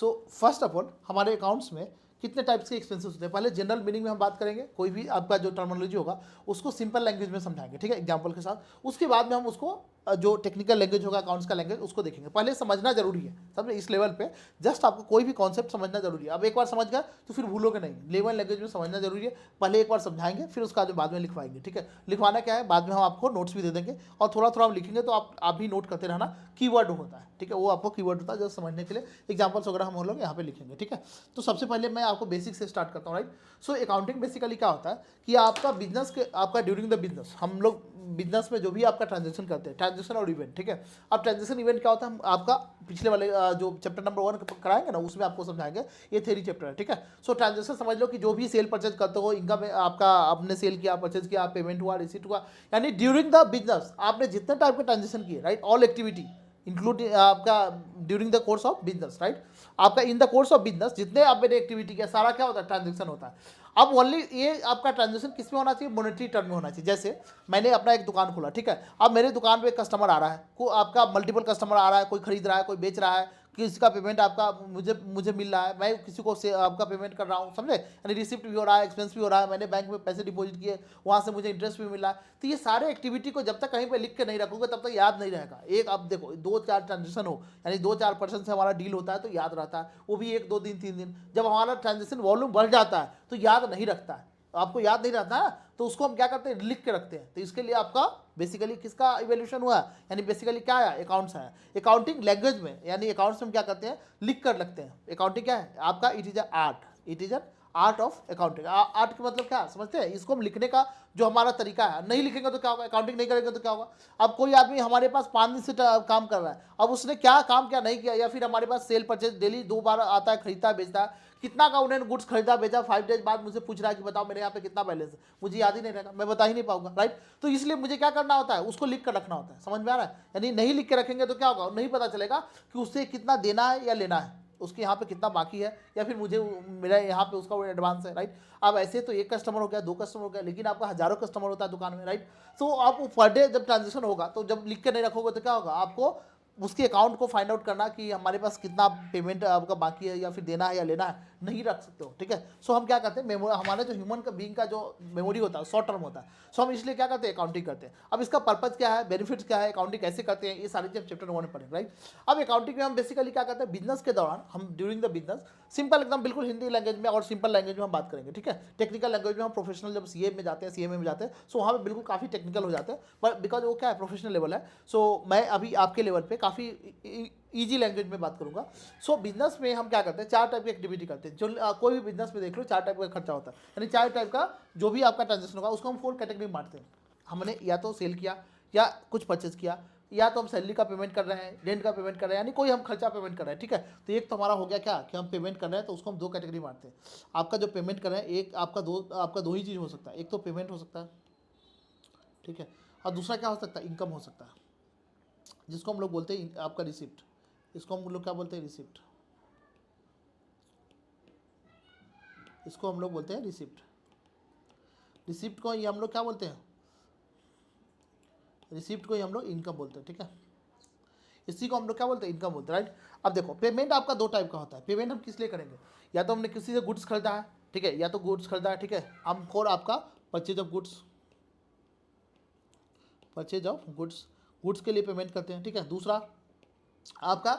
So first of all हमारे accounts में कितने टाइप्स के एक्सपेंसेस होते हैं, पहले जनरल मीनिंग में हम बात करेंगे, कोई भी आपका जो टर्मिनोलॉजी होगा उसको सिंपल लैंग्वेज में समझाएंगे, ठीक है, एग्जांपल के साथ। उसके बाद में हम उसको जो टेक्निकल लैंग्वेज होगा अकाउंट्स का लैंग्वेज उसको देखेंगे। पहले समझना जरूरी है, समझे, इस लेवल पे जस्ट आपको कोई भी कॉन्सेप्ट समझना जरूरी है। अब एक बार समझ गया तो फिर भूलोगे नहीं, लेवल लैंग्वेज में समझना जरूरी है। पहले एक बार समझाएंगे फिर उसका जो बाद में लिखवाएंगे, ठीक है। लिखवाना क्या है, बाद में हम आपको नोट्स भी दे देंगे और थोड़ा थोड़ा हम लिखेंगे, तो आप भी नोट करते रहना। कीवर्ड होता है, ठीक है, वो आपको कीवर्ड होता है जो समझने के लिए एग्जाम्पल्स वगैरह हम लोग यहाँ पे लिखेंगे, ठीक है। तो सबसे पहले मैं आपको बेसिक से स्टार्ट करता हूँ, राइट। सो अकाउंटिंग बेसिकली क्या होता है कि आपका बिजनेस के आपका ड्यूरिंग द बिजनेस, हम लोग बिजनेस में जो भी आपका ट्रांजेक्शन करते हैं, ट्रांजेक्शन और इवेंट, ठीक है। अब ट्रांजेक्शन इवेंट क्या होता है, हम आपका पिछले वाले जो चैप्टर नंबर 1 कराएंगे ना उसमें आपको समझाएंगे, ये थ्योरी चैप्टर है, ठीक है। सो ट्रांजेक्शन समझ लो कि जो भी सेल परचेज करते हो, इनकम आपका आपने सेल किया, परचेज किया, पेमेंट हुआ, रिसीट हुआ, यानी ड्यूरिंग द बिजनेस आपने जितने टाइप के ट्रांजेक्शन किए, राइट, ऑल एक्टिविटी इंक्लूड आपका during the course of business, right. आपका in the course of business जितने आपने एक्टिविटी किया सारा क्या होता है, ट्रांजेक्शन होता है। अब ओनली ये आपका ट्रांजेक्शन किस में होना चाहिए, मॉनेटरी टर्म में होना चाहिए। जैसे मैंने अपना एक दुकान खोला, ठीक है, अब मेरे दुकान पे कस्टमर आ रहा है, को आपका मल्टीपल कस्टमर आ रहा है, कोई खरीद रहा है, कोई बेच रहा है, किसी का पेमेंट आपका मुझे मुझे मिल रहा है, मैं किसी को से आपका पेमेंट कर रहा हूँ, समझे, यानी रिसिप्ट भी हो रहा है, एक्सपेंस भी हो रहा है, मैंने बैंक में पैसे डिपॉजिट किए, वहाँ से मुझे इंटरेस्ट भी मिला है। तो ये सारे एक्टिविटी को जब तक कहीं पे लिख के नहीं रखोगे तब तक याद नहीं रहेगा। एक आप देखो 2-4 ट्रांजेक्शन हो, यानी 2-4% से हमारा डील होता है तो याद रहता है, वो भी 1-2 दिन 3 दिन। जब हमारा ट्रांजेक्शन वॉल्यूम बढ़ जाता है तो याद नहीं रखता है, आपको याद नहीं रहता है, तो उसको हम क्या करते हैं, लिख के रखते हैं। तो इसके लिए आपका बेसिकली किसका इवोल्यूशन हुआ है, यानी बेसिकली क्या है, अकाउंट्स है। अकाउंटिंग लैंग्वेज में यानी अकाउंट्स में हम क्या करते हैं, लिख कर रखते हैं। अकाउंटिंग क्या है आपका, it is a art, it is a art of accounting. Art का मतलब क्या समझते हैं, इसको हम लिखने का जो हमारा तरीका है, नहीं लिखेंगे तो क्या होगा, अकाउंटिंग नहीं करेंगे तो क्या होगा। अब कोई आदमी हमारे पास 5 दिन से काम कर रहा है, अब उसने क्या काम क्या नहीं किया, या फिर हमारे पास सेल परचेज डेली 2 बार आता है, खरीदता है बेचता है, कितना का उन्होंने गुड्स खरीदा बेचा, 5 डेज बाद मुझे पूछ रहा है कि बताओ मेरे यहाँ पे कितना बैलेंस है, मुझे याद ही नहीं रहेगा, मैं बता ही नहीं पाऊंगा, राइट। तो इसलिए मुझे क्या करना होता है, उसको लिख कर रखना होता है, समझ में आ रहा है। यानी नहीं लिख के रखेंगे तो क्या होगा, नहीं पता चलेगा कि उससे कितना देना है या लेना है, उसके यहाँ पे कितना बाकी है, या फिर मुझे मेरा यहाँ पे उसका एडवांस है, राइट। अब ऐसे तो 1 कस्टमर हो गया, 2 कस्टमर हो गया, लेकिन आपका हजारों कस्टमर होता है दुकान में, राइट। तो आप पर डे जब ट्रांजेक्शन होगा तो जब लिख के नहीं रखोगे तो क्या होगा, आपको उसके अकाउंट को फाइंड आउट करना कि हमारे पास कितना पेमेंट आपका बाकी है, या फिर देना है या लेना है, नहीं रख सकते हो, ठीक है। सो हम क्या करते हैं, मेमोरी, हमारा जो ह्यूमन का बीइंग का जो मेमोरी होता है शॉर्ट टर्म होता है, सो हम इसलिए क्या करते हैं, अकाउंटिंग करते हैं। अब इसका पर्पज क्या है, बेनिफिट्स क्या है, अकाउंटिंग कैसे करते हैं, ये सारी चीज चैप्टर 1 में पढ़ेंगे, राइट। अब अकाउंटिंग में हम बेसिकली क्या करते हैं, बिजनेस के दौरान हम ड्यूरिंग द बिजनेस सिंपल एकदम बिल्कुल हिंदी लैंग्वेज में और सिंपल लैंग्वेज में हम बात करेंगे, ठीक है। टेक्निकल लैंग्वेज में हम प्रोफेशनल जब सीए में जाते हैं, सीएमए में जाते हैं, सो वहाँ पे बिल्कुल काफ़ी टेक्निकल हो जाते हैं, बट बिकॉज वो क्या है, प्रोफेशनल लेवल है। सो मैं अभी आपके लेवल पे काफ़ी ईजी लैंग्वेज में बात करूंगा। सो बिजनेस में हम क्या करते हैं, 4 टाइप की एक्टिविटी करते हैं। जो कोई भी बिजनेस में देख लो 4 टाइप का खर्चा होता है, यानी 4 टाइप का जो भी आपका ट्रांजेक्शन होगा उसको हम 4 कैटेगरी में बांटते हैं। हमने या तो सेल किया, या कुछ परचेज किया, या तो हम सैलरी का पेमेंट कर रहे हैं, रेंट का पेमेंट कर रहे हैं, यानी कोई हम खर्चा पेमेंट कर रहे हैं, ठीक है। तो एक तो हमारा हो गया क्या कि हम पेमेंट कर रहे हैं, तो उसको हम 2 कैटेगरी में बांटते हैं। आपका जो पेमेंट कर रहे हैं, एक आपका दो ही चीज़ हो सकता है, एक तो पेमेंट हो सकता है, ठीक है, और दूसरा क्या हो सकता है, इनकम हो सकता है, जिसको हम लोग बोलते हैं आपका रिसिप्ट। इसको हम लोग क्या बोलते हैं, रिसिप्ट। इसको हम लोग बोलते हैं रिसिप्ट। रिसिप्ट को ये हम लोग क्या बोलते हैं, रिसिप्ट को ही हम लोग इनकम बोलते हैं, ठीक है। इसी को हम लोग क्या बोलते हैं, इनकम बोलते हैं, राइट। अब देखो पेमेंट आपका 2 टाइप का होता है। पेमेंट हम किस लिए करेंगे, या तो हमने किसी से गुड्स खरीदा है, ठीक है, या तो गुड्स खरीदा है, ठीक है, हम और आपका purchase of goods, purchase of goods, goods के लिए पेमेंट करते हैं, ठीक है। दूसरा आपका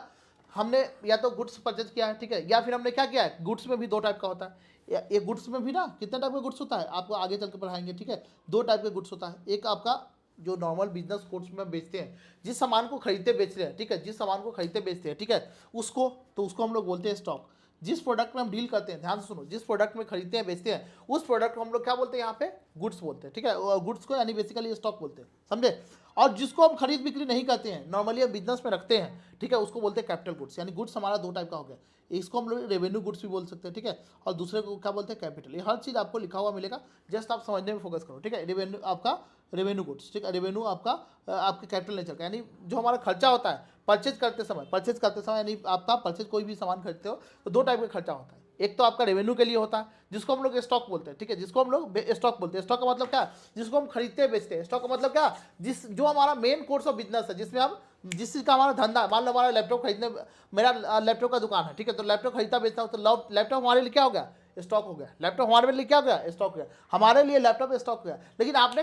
हमने या तो गुड्स परचेज किया है, ठीक है, या फिर हमने क्या किया है, गुड्स में भी 2 टाइप का होता है। ये गुड्स में भी ना कितने टाइप का गुड्स होता है आपको आगे चल के पढ़ाएंगे, ठीक है। 2 टाइप के गुड्स होता है, एक आपका जो नॉर्मल बिजनेस कोर्स में बेचते हैं, जिस सामान को खरीदते बेच रहे हैं, ठीक है, जिस सामान को खरीदते बेचते हैं, ठीक है, उसको तो उसको हम लोग बोलते हैं स्टॉक। जिस प्रोडक्ट में हम डील करते हैं, ध्यान से सुनो, जिस प्रोडक्ट में खरीदते हैं बेचते हैं, उस प्रोडक्ट को हम लोग क्या बोलते हैं यहाँ पे, गुड्स बोलते हैं, ठीक है, गुड्स को यानी बेसिकली स्टॉक बोलते हैं, समझे। और जिसको हम खरीद बिक्री नहीं करते हैं, नॉर्मली हम बिजनेस में रखते हैं, ठीक है, उसको बोलते हैं कैपिटल गुड्स। यानी गुड्स हमारा 2 टाइप का हो गया, इसको हम लोग रेवेन्यू गुड्स भी बोल सकते हैं, ठीक है, और दूसरे को क्या बोलते हैं, कैपिटल। ये हर चीज़ आपको लिखा हुआ मिलेगा, जस्ट आप समझने में फोकस करो, ठीक है। रेवेन्यू आपका रेवेन्यू गुड्स, ठीक है, रेवेन्यू आपका आपके कैपिटल नेचर का, यानी जो हमारा खर्चा होता है परचेज करते समय, यानी आपका परचेज कोई भी सामान खरीदते हो तो 2 टाइप का खर्चा होता है। एक तो आपका रेवेन्यू के लिए होता है, जिसको हम लोग स्टॉक बोलते हैं, ठीक है, जिसको हम लोग स्टॉक बोलते हैं। स्टॉक का मतलब क्या, जिसको हम खरीदते हैं बेचते हैं। स्टॉक का मतलब क्या, जिस जो हमारा मेन कोर्स ऑफ बिजनेस है, जिसमें हम जिस चीज़ का हमारा धंधा, मान लो हमारा लैपटॉप खरीदने, मेरा लैपटॉप का दुकान है, ठीक है, तो लैपटॉप खरीदता बेचता हूँ, तो लैपटॉप हमारे लिए क्या हो गया, स्टॉक हो गया। लैपटॉप हमारे लिए क्या हो गया, स्टॉक हो गया। हमारे लिए लैपटॉप स्टॉक हो गया। लेकिन आपने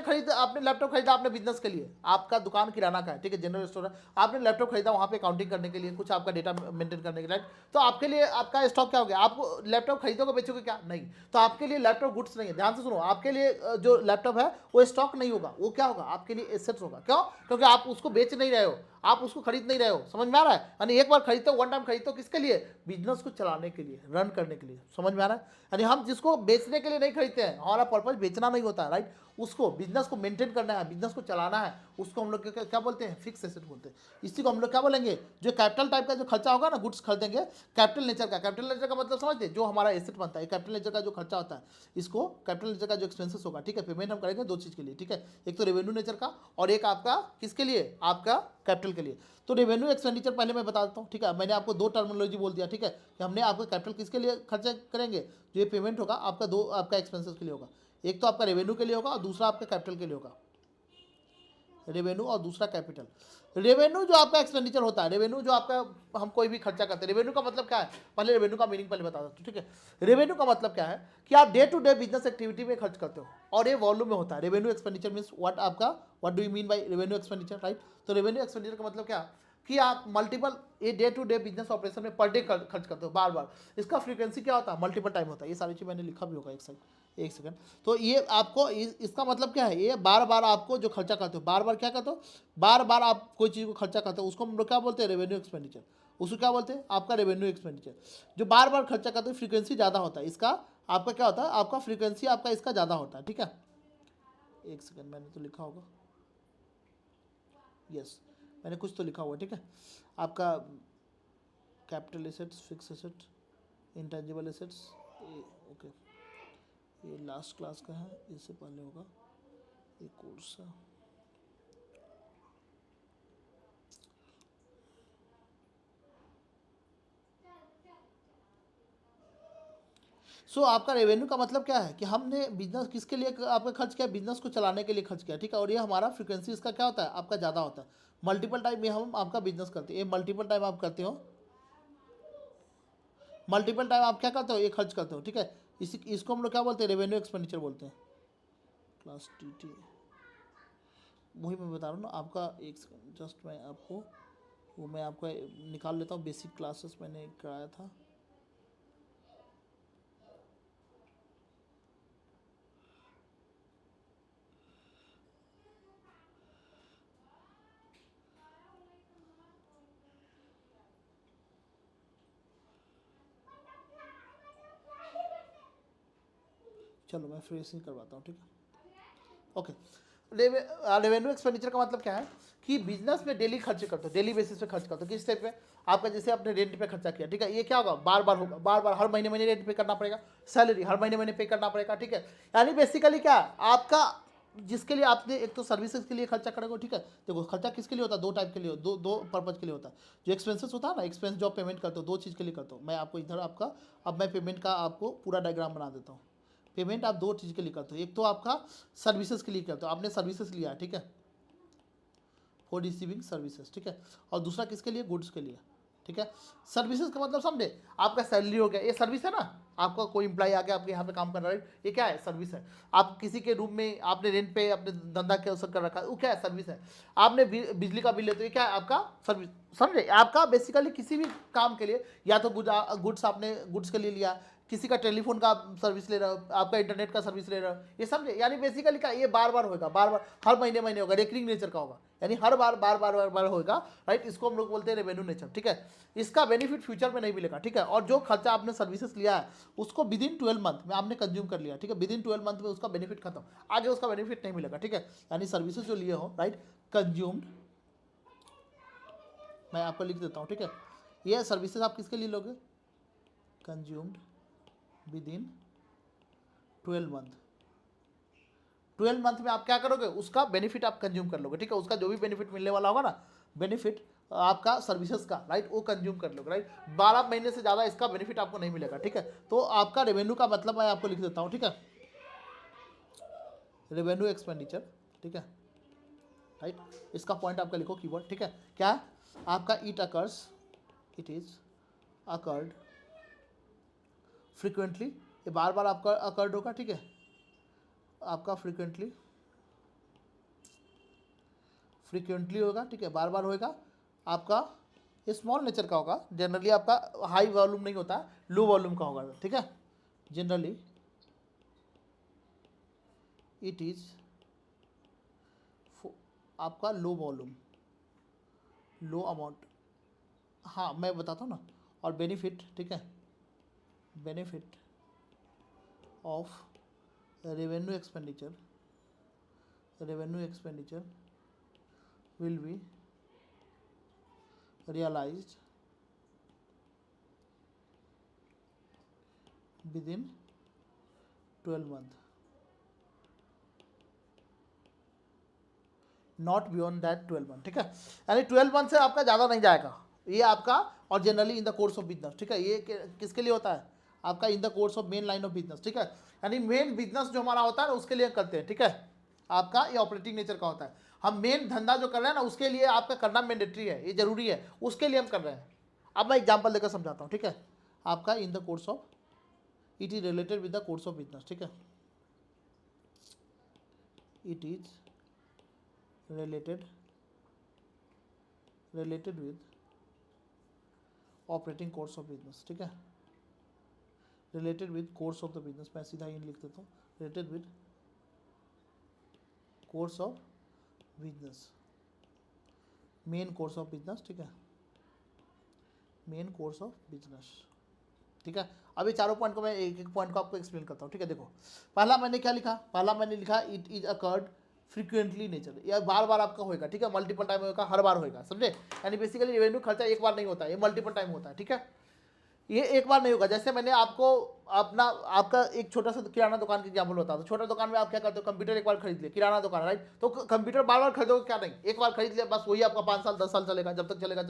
लैपटॉप खरीदा आपने बिजनेस के लिए, आपका दुकान किराना का है, ठीक है, जनरल स्टोर है, आपने लैपटॉप खरीदा वहाँ पे अकाउंटिंग करने के लिए, कुछ आपका डेटा मेंटेन करने के लिए, तो आपके लिए आपका स्टॉक क्या हो गया। आपको लैपटॉप खरीदोगे बेचोगे क्या, नहीं। तो आपके लिए लैपटॉप गुड्स नहीं है। ध्यान से सुनो, आपके लिए जो लैपटॉप है वो स्टॉक नहीं होगा, वो क्या होगा, आपके लिए एसेट्स होगा। क्यों, क्योंकि आप उसको बेच नहीं रहे हो, आप उसको खरीद नहीं रहे हो। समझ में आ रहा है, यानी एक बार खरीदते हो, वन टाइम खरीदते हो, किसके लिए, बिजनेस को चलाने के लिए, रन करने के लिए। समझ में आ रहा है, यानी हम जिसको बेचने के लिए नहीं खरीदते हैं, हमारा पर्पज बेचना नहीं होता है, राइट। उसको बिजनेस को मेंटेन करना है, बिजनेस को चलाना है, उसको हम लोग क्या बोलते हैं, फिक्स एसेट बोलते हैं। इसी को हम लोग क्या बोलेंगे, जो कैपिटल टाइप का जो खर्चा होगा ना, गुड्स खरीदेंगे, कैपिटल नेचर का। कैपिटल नेचर का मतलब समझते हैं, जो हमारा एसेट बनता है, कैपिटल नेचर का जो खर्चा होता है, इसको कैपिटल नेचर का जो एक्सपेंसेस होगा, ठीक है। पेमेंट हम करेंगे दो चीज़ के लिए, ठीक है, एक तो रेवेन्यू नेचर का, और एक आपका किसके लिए, आपका कैपिटल के लिए। तो रेवेन्यू एक्सपेंडिचर पहले मैं बता देता हूँ, ठीक है। मैंने आपको दो टर्मिनोलॉजी बोल दिया, ठीक है, कि हमने आपको कैपिटल किसके लिए खर्चा करेंगे, जो ये पेमेंट होगा आपका, दो आपका एक्सपेंसेस के लिए होगा। एक तो आपका रेवेन्यू के लिए होगा और दूसरा आपका कैपिटल के लिए होगा। रेवेन्यू और दूसरा कैपिटल। रेवेन्यू जो आपका एक्सपेंडिचर होता है, रेवेन्यू जो आपका हम कोई भी खर्चा करते हैं, रेवेन्यू का मतलब क्या है, पहले रेवेन्यू का मीनिंग पहले बता दो, ठीक है। रेवेन्यू का मतलब क्या है कि आप day to day business activity में खर्च करते हो, और ये वॉल्यूम में होता है। Revenue expenditure means what do you mean by revenue expenditure, right. तो रेवेन्यू एक्सपेंडिचर का मतलब क्या, कि आप मल्टीपल ये day to day business operation में पर डे खर्च करते हो, बार बार। इसका फ्रीक्वेंसी क्या होता है, मल्टीपल टाइम होता है। ये सारी चीज़ मैंने लिखा भी होगा, एक सेकंड। तो ये आपको इसका मतलब क्या है, ये बार बार आपको जो खर्चा करते हो, बार बार क्या करते हो, बार बार आप कोई चीज़ को खर्चा करते हो, उसको हम लोग क्या बोलते हैं, रेवेन्यू एक्सपेंडिचर। उसको क्या बोलते हैं, आपका रेवेन्यू एक्सपेंडिचर। जो बार बार खर्चा करते हो, फ्रीक्वेंसी ज़्यादा होता है इसका, आपका क्या होता है, आपका फ्रीक्वेंसी आपका इसका ज़्यादा होता है, ठीक है। एक सेकंड, मैंने तो लिखा होगा, यस, मैंने कुछ तो लिखा हुआ है, ठीक है। आपका capital assets, fix asset, intangible assets, okay, ये लास्ट क्लास का है, इससे पहले होगा एक कोर्स है। आपका रेवेन्यू का मतलब क्या है, कि हमने बिजनेस किसके लिए आपका खर्च किया, बिजनेस को चलाने के लिए खर्च किया, ठीक है। और ये हमारा फ्रीक्वेंसी इसका क्या होता है, आपका ज़्यादा होता है। मल्टीपल टाइम में हम आपका बिजनेस करते हैं, ये मल्टीपल टाइम आप करते हो, मल्टीपल टाइम आप क्या करते हो, ये खर्च करते हो, ठीक है। इसको हम लोग क्या बोलते हैं, रेवेन्यू एक्सपेंडिचर बोलते हैं। क्लास टी, वही मैं बता रहा हूँ ना आपका, एक सेकंड जस्ट मैं आपको वो मैं आपको निकाल लेता हूँ, बेसिक क्लासेस मैंने कराया था। चलो मैं फ्रेश ही करवाता हूँ, ठीक है, ओके। रेवेन्यू एक्सपेंडिचर का मतलब क्या है, कि बिजनेस में डेली खर्च करते हो, डेली बेसिस पे खर्च करते हो। किस टाइप पे, आपका जैसे आपने रेंट पे खर्चा किया, ठीक है, ये क्या होगा, बार बार होगा, बार बार हर महीने महीने रेंट पे करना पड़ेगा, सैलरी हर महीने महीने पे करना पड़ेगा, ठीक है। यानी बेसिकली क्या, आपका जिसके लिए आपने एक तो सर्विसेज के लिए खर्चा करोगे, ठीक है। देखो खर्चा किसके लिए होता है, दो टाइप के लिए, दो पर्पज के लिए होता है। जो एक्सपेंसेस होता है ना, एक्सपेंस जो आप पेमेंट करते हो, दो चीज़ के लिए करते हो। मैं आपको इधर आपका, अब मैं पेमेंट का आपको पूरा डायग्राम बना देता हूँ। पेमेंट आप दो चीज़ के लिए करते हो, एक तो आपका सर्विसेज के लिए करते हो, आपने सर्विसेज लिया, ठीक है, फॉर रिसीविंग सर्विसेज, ठीक है। और दूसरा किसके लिए, गुड्स के लिए, ठीक है। सर्विसेज का मतलब समझे, आपका सैलरी हो गया, ये सर्विस है ना। आपका कोई इंप्लाई आ गया आपके यहाँ पे काम कर रहा है, ये क्या है, सर्विस है। आप किसी के रूम में आपने रेंट पे अपने धंधा के अवसर कर रखा है, वो क्या है, सर्विस है। आपने बिजली का बिल लेते हो, ये क्या है, आपका सर्विस। समझे, आपका बेसिकली किसी भी काम के लिए, या तो गुड्स आपने गुड्स के लिए लिया, किसी का टेलीफोन का सर्विस ले रहा हो, आपका इंटरनेट का सर्विस ले रहा हो, ये समझे। यानी बेसिकली क्या, ये बार बार होगा, बार बार हर महीने महीने होगा, रेकरिंग नेचर का होगा, यानी हर बार बार बार बार बार होगा, राइट। इसको हम लोग बोलते हैं रेवेन्यू नेचर, ठीक है। इसका बेनिफिट फ्यूचर में नहीं मिलेगा, ठीक है। और जो खर्चा आपने सर्विसेज लिया है, उसको विद इन 12 मंथ में आपने कंज्यूम कर लिया, ठीक है। विद इन 12 मंथ में उसका बेनिफिट खत्म, आगे उसका बेनिफिट नहीं मिलेगा, ठीक है। यानी सर्विसेज जो लिए हो, राइट, कंज्यूम्ड, मैं आपको लिख देता हूँ, ठीक है। ये सर्विसेज आप किसके लिए लोगे, consumed with in 12 month. 12 month में आप क्या करोगे, उसका बेनिफिट आप कंज्यूम कर लोगे, ठीक है। उसका जो भी बेनिफिट मिलने वाला होगा ना, बेनिफिट आपका सर्विसेज का, राइट, वो कंज्यूम कर लोगे, राइट। 12 महीने से ज़्यादा इसका बेनिफिट आपको नहीं मिलेगा, ठीक है। तो आपका रेवेन्यू का मतलब मैं आपको लिख देता हूँ, ठीक है, रेवेन्यू एक्सपेंडिचर, ठीक है, राइट। इसका पॉइंट आपका लिखो कीवर्ड, ठीक है, क्या है, आपका इट इज अकर्ड फ्रिक्वेंटली, ये बार बार आपका अकर्ड होगा, ठीक है, आपका फ्रिक्वेंटली होगा, ठीक है, बार बार होएगा आपका, ये स्मॉल नेचर का होगा, जनरली आपका हाई वॉल्यूम नहीं होता, लो वॉल्यूम का होगा, ठीक है, जनरली इट इज आपका लो वॉल्यूम, लो अमाउंट, हाँ मैं बताता हूँ ना, और बेनिफिट, ठीक है, benefit of revenue expenditure will B realized within 12 month, not beyond that 12 month, ठीक है, यानी 12 मंथ से आपका ज़्यादा नहीं जाएगा ये आपका, और generally in the course of business, ठीक है, ये किसके लिए होता है आपका, in the course of main line of business, ठीक है, यानी मेन बिजनेस जो हमारा होता है ना उसके लिए करते हैं, ठीक है, आपका ये ऑपरेटिंग नेचर का होता है, हम मेन धंधा जो कर रहे हैं ना उसके लिए आपका करना मैंडेटरी है, ये जरूरी है, उसके लिए हम कर रहे हैं। अब मैं एग्जांपल देकर समझाता हूँ, ठीक है, आपका in the course of, it is related with the course of business, ठीक है, it is related with operating course of business, ठीक है, related with course of the business, मैं सीधा इन लिख देता हूँ, related with course of business, main course of business, ठीक है, मेन कोर्स ऑफ बिजनेस, ठीक है। अभी चारों पॉइंट को मैं एक एक पॉइंट को आपको एक्सप्लेन करता हूँ, ठीक है, देखो पहला मैंने क्या लिखा, पहला मैंने लिखा it is occurred frequently nature, यह बार बार आपका होएगा, ठीक है, मल्टीपल टाइम होगा, हर बार होएगा, समझे, यानी बेसिकली रेवेन्यू खर्चा एक बार नहीं होता है, ये मल्टीपल टाइम होता है, ठीक है, ये एक बार नहीं होगा, जैसे मैंने आपको अपना आपका एक छोटा सा किराना दुकान का एग्जाम्पल होता है, तो छोटा दुकान में आप क्या करते हो, कंप्यूटर एक बार खरीद लिया, किराना दुकान, राइट, तो कंप्यूटर बार बार खरीदोगे क्या, नहीं, एक बार खरीद लिया बस, वही आपका 5 साल 10 साल चलेगा, जब तक चलेगा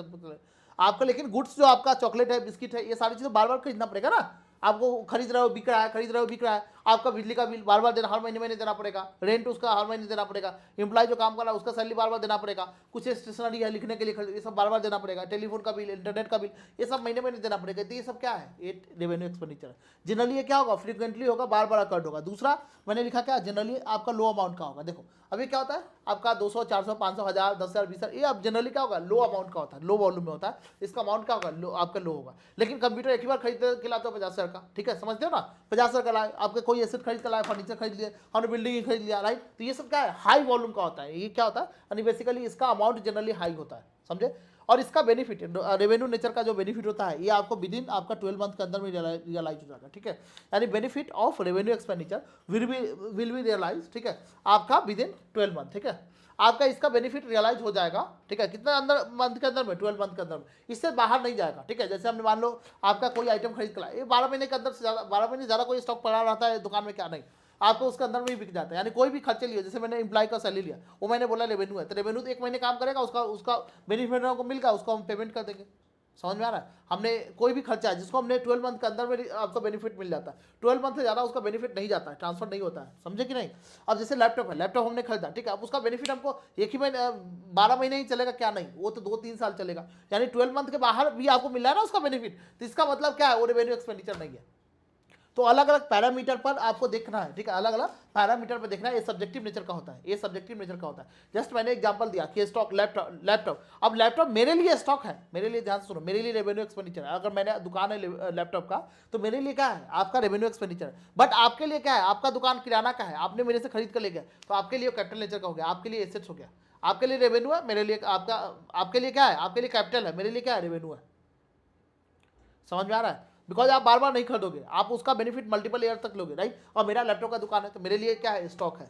आपका, लेकिन गुड्स जो आपका चॉकलेट है, बिस्किट है, ये सारी चीज़ें बार बार खरीदना पड़ेगा ना, आपको खरीद रहे हो बिक रहा है, खरीद रहे हो बिक रहा है, आपका बिजली का बिल बार बार देना, हर महीने देना पड़ेगा, रेंट उसका हर महीने देना पड़ेगा, एम्प्लॉय जो काम कर रहा है उसका सैलरी बार बार देना पड़ेगा, कुछ स्टेशनरी है लिखने के लिए ये सब बार बार देना पड़ेगा, टेलीफोन का बिल, इंटरनेट का बिल, ये सब महीने महीने देना पड़ेगा, तो ये सब क्या है, ये रेवेन्यू एक्सपेंडिचर है। जनरली ये क्या होगा, फ्रीक्वेंटली होगा, बार बार अकर्ड होगा। दूसरा मैंने लिखा क्या, जनरली आपका लो अमाउंट का होगा। देखो अभी क्या होता है आपका 200 400 500 1000 10,000 20,000, ये अब जनरली क्या होगा, लो अमाउंट का होता है, लो वॉल्यूम में होता है, इसका अमाउंट क्या होगा, लो आपका लो होगा। लेकिन कंप्यूटर एक ही बार खरीद के लाते हो 50,000 का, ठीक है, समझते हो ना, 50,000 का लाए, आपके कोई एसेट खरीद कर लाए, फर्नीचर खरीद लिया, हमने बिल्डिंग ही खरीद लिया, राइट, तो ये सब क्या है, हाई वॉल्यूम का होता है, ये क्या होता है, यानी बेसिकली इसका अमाउंट जनरली हाई होता है, समझे। और इसका बेनिफिट रेवेन्यू नेचर का जो बेनिफिट होता है ये आपको विद इन आपका 12 मंथ के अंदर में रियलाइज हो जाएगा, ठीक है, यानी benefit of revenue expenditure will be realise, ठीक है, आपका विद इन 12 मंथ, ठीक है, आपका इसका बेनिफिट रियलाइज हो जाएगा, ठीक है, कितना अंदर मंथ के अंदर में, 12 मंथ के अंदर में, इससे बाहर नहीं जाएगा, ठीक है। जैसे हमने मान लो आपका कोई आइटम खरीद कर लाया, ये 12 महीने के अंदर से ज़्यादा, 12 महीने ज़्यादा कोई स्टॉक पड़ा रहता है दुकान में, क्या नहीं, आपको उसके अंदर में ही बिक जाता है। यानी कोई भी खर्चे लिए, जैसे मैंने एम्प्लॉय का सैलरी लिया, वो मैंने बोला रेवेन्यू है, तो रेवेन्यू तो एक महीने काम करेगा, उसका उसका बेनिफिट हमको मिल गया, उसको हम पेमेंट कर देंगे, समझ में आ रहा है। हमने कोई भी खर्चा है जिसको हमने 12 मंथ के अंदर में आपका बेनिफिट मिल जाता है, 12 मंथ से ज़्यादा उसका बेनिफिट नहीं जाता है, ट्रांसफर नहीं होता है, समझे कि नहीं। अब जैसे लैपटॉप है, लैपटॉप हमने खरीदा, ठीक है, अब उसका बेनिफिट हमको एक ही महीने 12 महीने ही चलेगा, क्या नहीं, वो तो 2-3 साल चलेगा, यानी 12 मंथ के बाहर भी आपको मिल रहा है ना उसका बेनिफिट, तो इसका मतलब क्या है, वो रेवेन्यू एक्सपेंडिचर नहीं है। तो अलग अलग पैरामीटर पर आपको देखना है, ठीक है, अलग अलग पैरामीटर पर देखना है, ये सब्जेक्टिव नेचर का होता है, ये सब्जेक्टिव नेचर का होता है। जस्ट मैंने एग्जांपल दिया कि स्टॉक लैपटॉप, अब लैपटॉप मेरे लिए स्टॉक है, मेरे लिए ध्यान से सुनो, मेरे लिए रेवेन्यू एक्सपेंडिचर है। अगर मैंने दुकान है लैपटॉप का, तो मेरे लिए क्या है, आपका रेवेन्यू एक्सपेंडिचर है। बट आपके लिए क्या है, आपका दुकान किराना का है, आपने मेरे से खरीद कर ले गया, तो आपके लिए कैपिटल नेचर का हो गया, आपके लिए एसेट्स हो गया। आपके लिए रेवेन्यू है, मेरे लिए आपका, आपके लिए क्या है, आपके लिए कैपिटल है, मेरे लिए क्या है, रेवेन्यू है। समझ में आ रहा है, बिकॉज आप बार बार नहीं खरीदोगे, आप उसका बेनिफिट मल्टीपल ईयर तक लोगे, राइट। और मेरा लैपटॉप का दुकान है, तो मेरे लिए क्या है, स्टॉक है,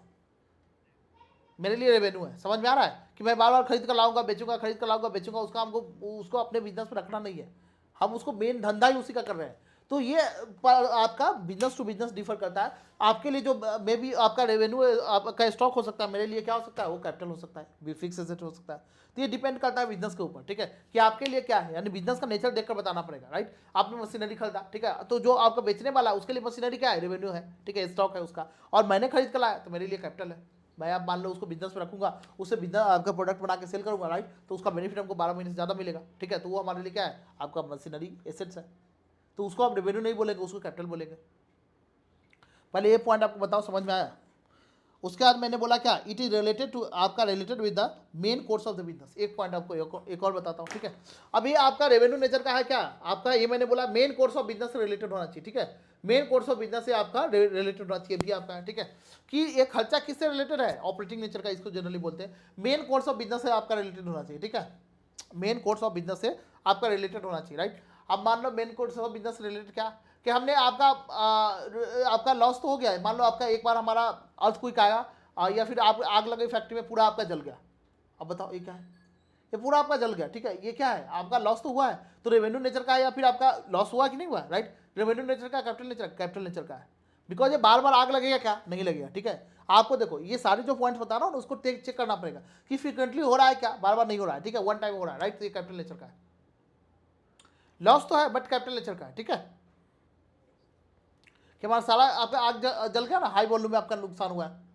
मेरे लिए रेवेन्यू है। समझ में आ रहा है कि मैं बार बार खरीद कर लाऊंगा बेचूंगा, खरीद कर लाऊंगा बेचूंगा, उसका हमको उसको अपने बिजनेस में रखना नहीं है, हम उसको मेन धंधा ही उसी का कर रहे हैं। तो ये आपका बिजनेस टू बिजनेस डिफर करता है। आपके लिए जो मे बी आपका रेवेन्यू आपका स्टॉक हो सकता है, मेरे लिए क्या हो सकता है, वो कैपिटल हो सकता है, फिक्स एसेट हो सकता है। तो ये डिपेंड करता है बिजनेस के ऊपर, ठीक है, कि आपके लिए क्या है, यानी बिजनेस का नेचर देखकर बताना पड़ेगा, राइट। आपने मशीनरी खरीदा, ठीक है, तो जो आपका बेचने वाला है उसके लिए मशीनरी क्या है, रेवेन्यू है, ठीक है, स्टॉक है उसका, और मैंने खरीद कर लाया तो मेरे लिए कैपिटल है। मैं आप मान लो उसको बिजनेस में रखूंगा, उससे बिजनेस आपका प्रोडक्ट बना के सेल करूंगा, राइट, तो उसका बेनिफिट हमको 12 महीने से ज़्यादा मिलेगा, ठीक है, तो वो हमारे लिए क्या है, आपका मशीनरी एसेट्स है, तो उसको आप रेवेन्यू नहीं बोलेंगे, उसको कैपिटल बोलेंगे। पहले ये पॉइंट आपको बताओ, समझ में आया? उसके बाद मैंने बोला क्या, इट इज रिलेटेड टू, आपका related with the main course of the business. एक पॉइंट आपको एक और बताता हूँ, ठीक है। अब ये आपका रेवेन्यू नेचर का है क्या, आपका ये मैंने बोला मेन कोर्स ऑफ बिजनेस से रिलेटेड होना चाहिए, ठीक है, मेन कोर्स ऑफ बिजनेस से आपका रिलेटेड होना चाहिए भी आपका, ठीक है, कि ये खर्चा किससे रिलेटेड है, ऑपरेटिंग नेचर का, इसको जनरली बोलते हैं। मेन कोर्स ऑफ बिजनेस से आपका रिलेटेड होना चाहिए, ठीक है, मेन कोर्स ऑफ बिजनेस से आपका रिलेटेड होना चाहिए, राइट। अब मान लो main course of business related क्या, कि हमने आपका लॉस तो हो गया है, मान लो आपका एक बार हमारा अर्थक्वेक आया, या फिर आप आग लगी फैक्ट्री में, पूरा आपका जल गया। अब बताओ ये क्या है, ये पूरा आपका जल गया, ठीक है, ये क्या है, आपका लॉस तो हुआ है, तो रेवेन्यू नेचर का है, या फिर आपका लॉस हुआ कि नहीं हुआ, राइट, रेवेन्यू नेचर का, कैपिटल नेचर का है, बिकॉज ये बार बार आग लगेगा क्या, नहीं लगेगा, ठीक है। आपको देखो ये सारे जो पॉइंट्स बता रहा हूँ ना, उसको चेक करना पड़ेगा कि फ्रीक्वेंटली हो रहा है क्या, बार बार नहीं हो रहा है, ठीक है, वन टाइम हो रहा है, राइट, तो ये कैपिटल नेचर का है। लॉस तो है बट कैपिटल नेचर का है, ठीक है, कि हमारा सारा आपका आग जल गया ना, हाई वॉल्यूम में आपका नुकसान हुआ है,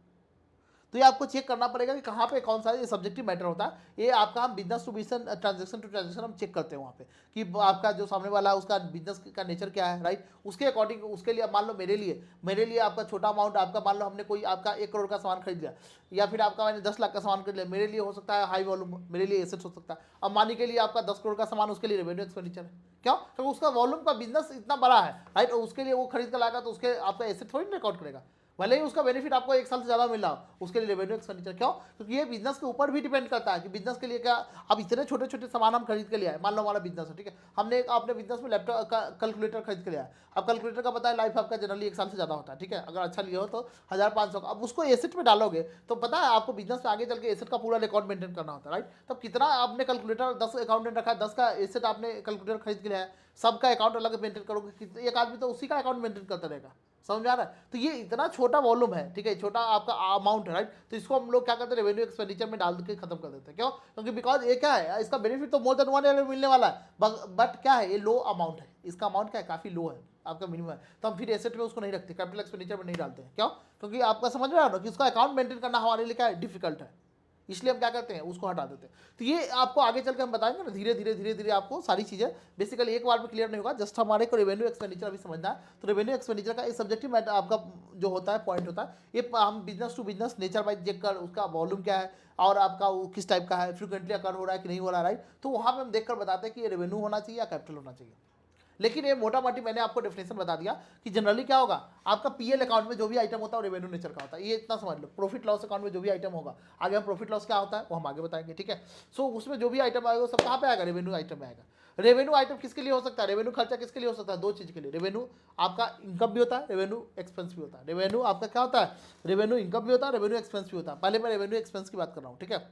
तो ये आपको चेक करना पड़ेगा कि कहाँ पे कौन सा ये सब्जेक्टिव मैटर होता है। ये आपका हम business to business, transaction to transaction हम चेक करते हैं वहाँ पे, कि आपका जो सामने वाला है उसका बिजनेस का नेचर क्या है, राइट, उसके अकॉर्डिंग, उसके लिए मान लो मेरे लिए आपका छोटा अमाउंट, आपका मान लो हमने कोई आपका 1 करोड़ का सामान खरीद लिया, या फिर आपका मैंने 10 लाख का सामान खरीद लिया, मेरे लिए हो सकता है हाई वॉल्यूम, मेरे लिए एसेट्स हो सकता है। अंबानी के लिए आपका 10 करोड़ का सामान, उसके लिए रेवेन्यू एक्सपेंडिचर है, क्यों, क्योंकि उसका वॉल्यूम का बिजनेस इतना बड़ा है, राइट, उसके लिए वो खरीद कर लाएगा, तो उसके आपका एसेट थोड़ी रिकॉर्ड करेगा, भले ही उसका बेनिफिट आपको 1 साल से ज़्यादा मिल रहा हो, उसके लिए रेवेन्यू एक्सपेंडिचर, क्यों, क्योंकि ये बिजनेस के ऊपर भी डिपेंड करता है कि बिजनेस के लिए क्या, अब इतने छोटे छोटे सामान हम खरीद के लिया है, मान लो हमारा बिजनेस है, ठीक है, हमने अपने बिजनेस में लैपटॉप का कैलकुलेटर खरीद के लिया है। अब कैलकुलेटर का पता है लाइफ आपका जनरली 1 साल से ज़्यादा होता है, ठीक है, अगर अच्छा लिया हो तो 1500 का, अब उसको एसेट में डालोगे तो पता है आपको बिजनेस में आगे चल के एसेट का पूरा रिकॉर्ड मेंटेन करना होता है, राइट, तब कितना आपने कैलकुलेटर 10 अकाउंटेंट रखा है, 10 का एसेट आपने कैलकुलेटर खरीद के लिया है, सबका अकाउंट अलग मेंटेन करोगे, एक आदमी तो उसी का अकाउंट मेंटेन करता रहेगा, समझ आ रहा है। तो ये इतना छोटा वॉल्यूम है, ठीक है, छोटा आपका अमाउंट है, राइट, तो इसको हम लोग क्या करते हैं, रेवेन्यू एक्सपेंडिचर में डाल के खत्म कर देते हैं, क्यों, क्योंकि बिकॉज ये क्या है, इसका बेनिफिट तो मोर देन 1 ईयर में मिलने वाला है, बट क्या है, ये लो अमाउंट है, इसका अमाउंट क्या है, काफी लो है आपका मिनिमम है, तो हम फिर एसेट में उसको नहीं रखते, कैपिटल एक्सपेंडिचर में नहीं डालते हैं, क्यों, क्योंकि आपका समझ में आ रहा है कि उसका अकाउंट मेंटेन करना हमारे लिए क्या है, डिफिकल्ट है, इसलिए हम क्या करते हैं, उसको हटा देते हैं। तो ये आपको आगे चल के हम बताएंगे ना, धीरे धीरे आपको सारी चीज़ें बेसिकली एक बार में क्लियर नहीं होगा, जस्ट हमारे को रेवेन्यू एक्सपेंडिचर अभी समझना है। तो रेवेन्यू एक्सपेंडिचर का एक सब्जेक्टिव मैटर आपका जो होता है, पॉइंट होता है, ये हम business to business nature wise देख कर उसका वॉल्यूम क्या है और आपका वो किस टाइप का है, फ्रिक्वेंटली अकर हो रहा है कि नहीं हो रहा है, राइट, तो वहाँ पर हम देख कर बताते हैं कि ये रेवेन्यू होना चाहिए या कैपिटल होना चाहिए। लेकिन ये मोटा मोटी मैंने आपको डेफिनेशन बता दिया कि जनरली क्या होगा, आपका पीएल अकाउंट में जो भी आइटम होता है वो रेवेन्यू नेचर का होता है, ये इतना समझ लो। प्रॉफिट लॉस अकाउंट में जो भी आइटम होगा, आगे हम प्रॉफिट लॉस क्या होता है वो हम आगे बताएंगे, ठीक है। सो उसमें जो भी आइटम आएगा वो सब कहाँ पे आएगा, रेवेन्यू आइटम में आएगा। रेवेन्यू आइटम किसके लिए हो सकता है, रेवेन्यू खर्चा किसके लिए हो सकता है, 2 चीज़ के लिए। रेवेन्यू आपका इनकम भी होता है, रेवेन्यू एक्सपेंस भी होता है। रेवेन्यू आपका क्या होता है, रेवेन्यू इनकम भी होता है, रेवेन्यू एक्सपेंस भी होता है। पहले मैं रेवेन्यू एक्सपेंस की बात कर रहा हूँ, ठीक है।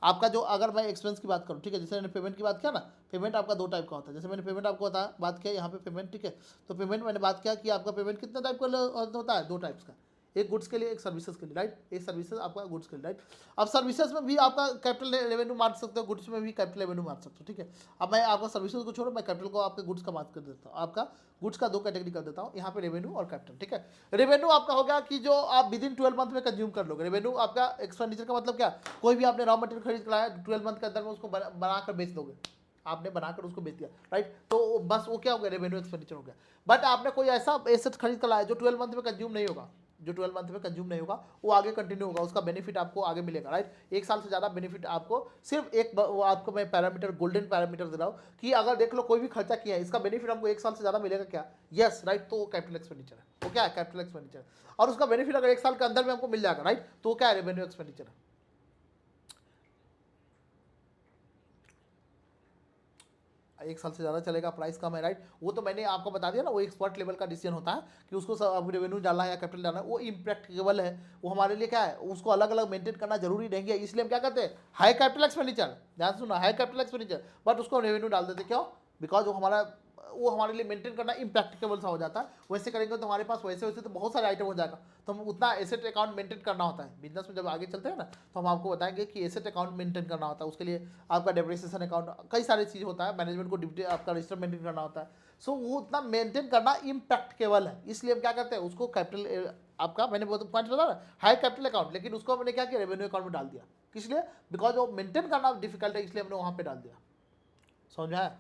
आपका जो, अगर मैं एक्सपेंस की बात करूँ, ठीक है, जैसे मैंने पेमेंट की बात किया ना, पेमेंट आपका 2 टाइप का होता है। जैसे मैंने पेमेंट आपको बात किया यहाँ पे पेमेंट, ठीक है, तो पेमेंट मैंने बात किया कि आपका पेमेंट कितना टाइप का होता है, 2 टाइप्स का, एक गुड्स के लिए, एक सर्विसेज के लिए, राइट, एक सर्विसेज आपका गुड्स के लिए, राइट। अब सर्विसेज में भी आपका कैपिटल रेवेन्यू मार सकते हो, गुड्स में भी कैपिटल रेवेन्यू मार सकते हो, ठीक है। अब मैं आपका सर्विसेज को छोड़ो, मैं कैपिटल को आपके गुड्स का बात कर देता हूँ, आपका गुड्स का 2 कैटेगरी कर देता हूँ यहाँ पे, रेवेन्यू और कैपिटल, ठीक है। रेवेन्यू आपका हो गया कि जो आप विदिन 12 मंथ में कंज्यूम कर लोगे। रेवेन्यू आपका एक्सपेंडिचर का मतलब क्या, कोई भी आपने रॉ मटेरियल खरीद कर लाया, 12 मंथ के अंदर में उसको बनाकर बेच दोगे, आपने बनाकर उसको बेच दिया, राइट, तो बस वो क्या हो गया, रेवेन्यू एक्सपेंडिचर हो गया। बट आपने कोई ऐसा एसेट खरीद कर लाया जो 12 मंथ में कंज्यूम नहीं होगा, जो 12 मंथ में कंज्यूम नहीं होगा, वो आगे कंटिन्यू होगा, उसका बेनिफिट आपको आगे मिलेगा, राइट। 1 साल से ज़्यादा बेनिफिट आपको, सिर्फ एक वो आपको मैं पैरामीटर, गोल्डन पैरामीटर दे रहा हूँ कि अगर देख लो कोई भी खर्चा किया है, इसका बेनिफिट हमको 1 साल से ज़्यादा मिलेगा क्या, यस, राइट, तो कैपिटल एक्सपेंडिचर है, वो क्या है, कैपिटल एक्सपेंडिचर। और उसका बेनिफिट अगर 1 साल के अंदर में हमको मिल जाएगा, राइट, तो क्या है, रेवेन्यू एक्सपेंडिचर है। 1 साल से ज़्यादा चलेगा, प्राइस कम है, राइट, वो तो मैंने आपको बता दिया ना, वो एक्सपर्ट लेवल का डिसीजन होता है कि उसको सब रेवेन्यू डालना है या कैपिटल डालना है, वो इम्प्रैक्टिकेबल है, वो हमारे लिए क्या है, उसको अलग अलग मेंटेन करना जरूरी नहीं है, इसलिए हम क्या करते हैं, हाई कैपिटल एक्सपेंडिचर, ध्यान सुना, हाई कैपिटल एक्सपेंडिचर, बट उसको रेवेन्यू डाल देते, क्यों, बिकॉज वो हमारे लिए मेंटेन करना इम्प्रैक्टिकेबल सा हो जाता है। वैसे करेंगे तो हमारे पास वैसे वैसे तो बहुत सारे आइटम हो जाएगा, तो हम उतना एसेट अकाउंट मेंटेन करना होता है बिजनेस में। जब आगे चलते हैं ना, तो हम आपको बताएंगे कि एसेट अकाउंट मेंटेन करना होता है, उसके लिए आपका डेप्रिसिएशन अकाउंट, कई सारी चीज़ होता है, मैनेजमेंट को डिप्टी आपका रजिस्टर मेंटेन करना होता है। सो वो उतना मेंटेन करना इम्प्रैक्टिकेबल है, इसलिए हम क्या करते हैं, उसको कैपिटल आपका मैंने वो पॉइंट बताया ना, हाई कैपिटल अकाउंट, लेकिन उसको मैंने क्या किया, रेवेन्यू अकाउंट में डाल दिया। किस लिए? बिकॉज वो मेंटेन करना डिफिकल्ट है, इसलिए हमने वहाँ पे डाल दिया। समझ में आया?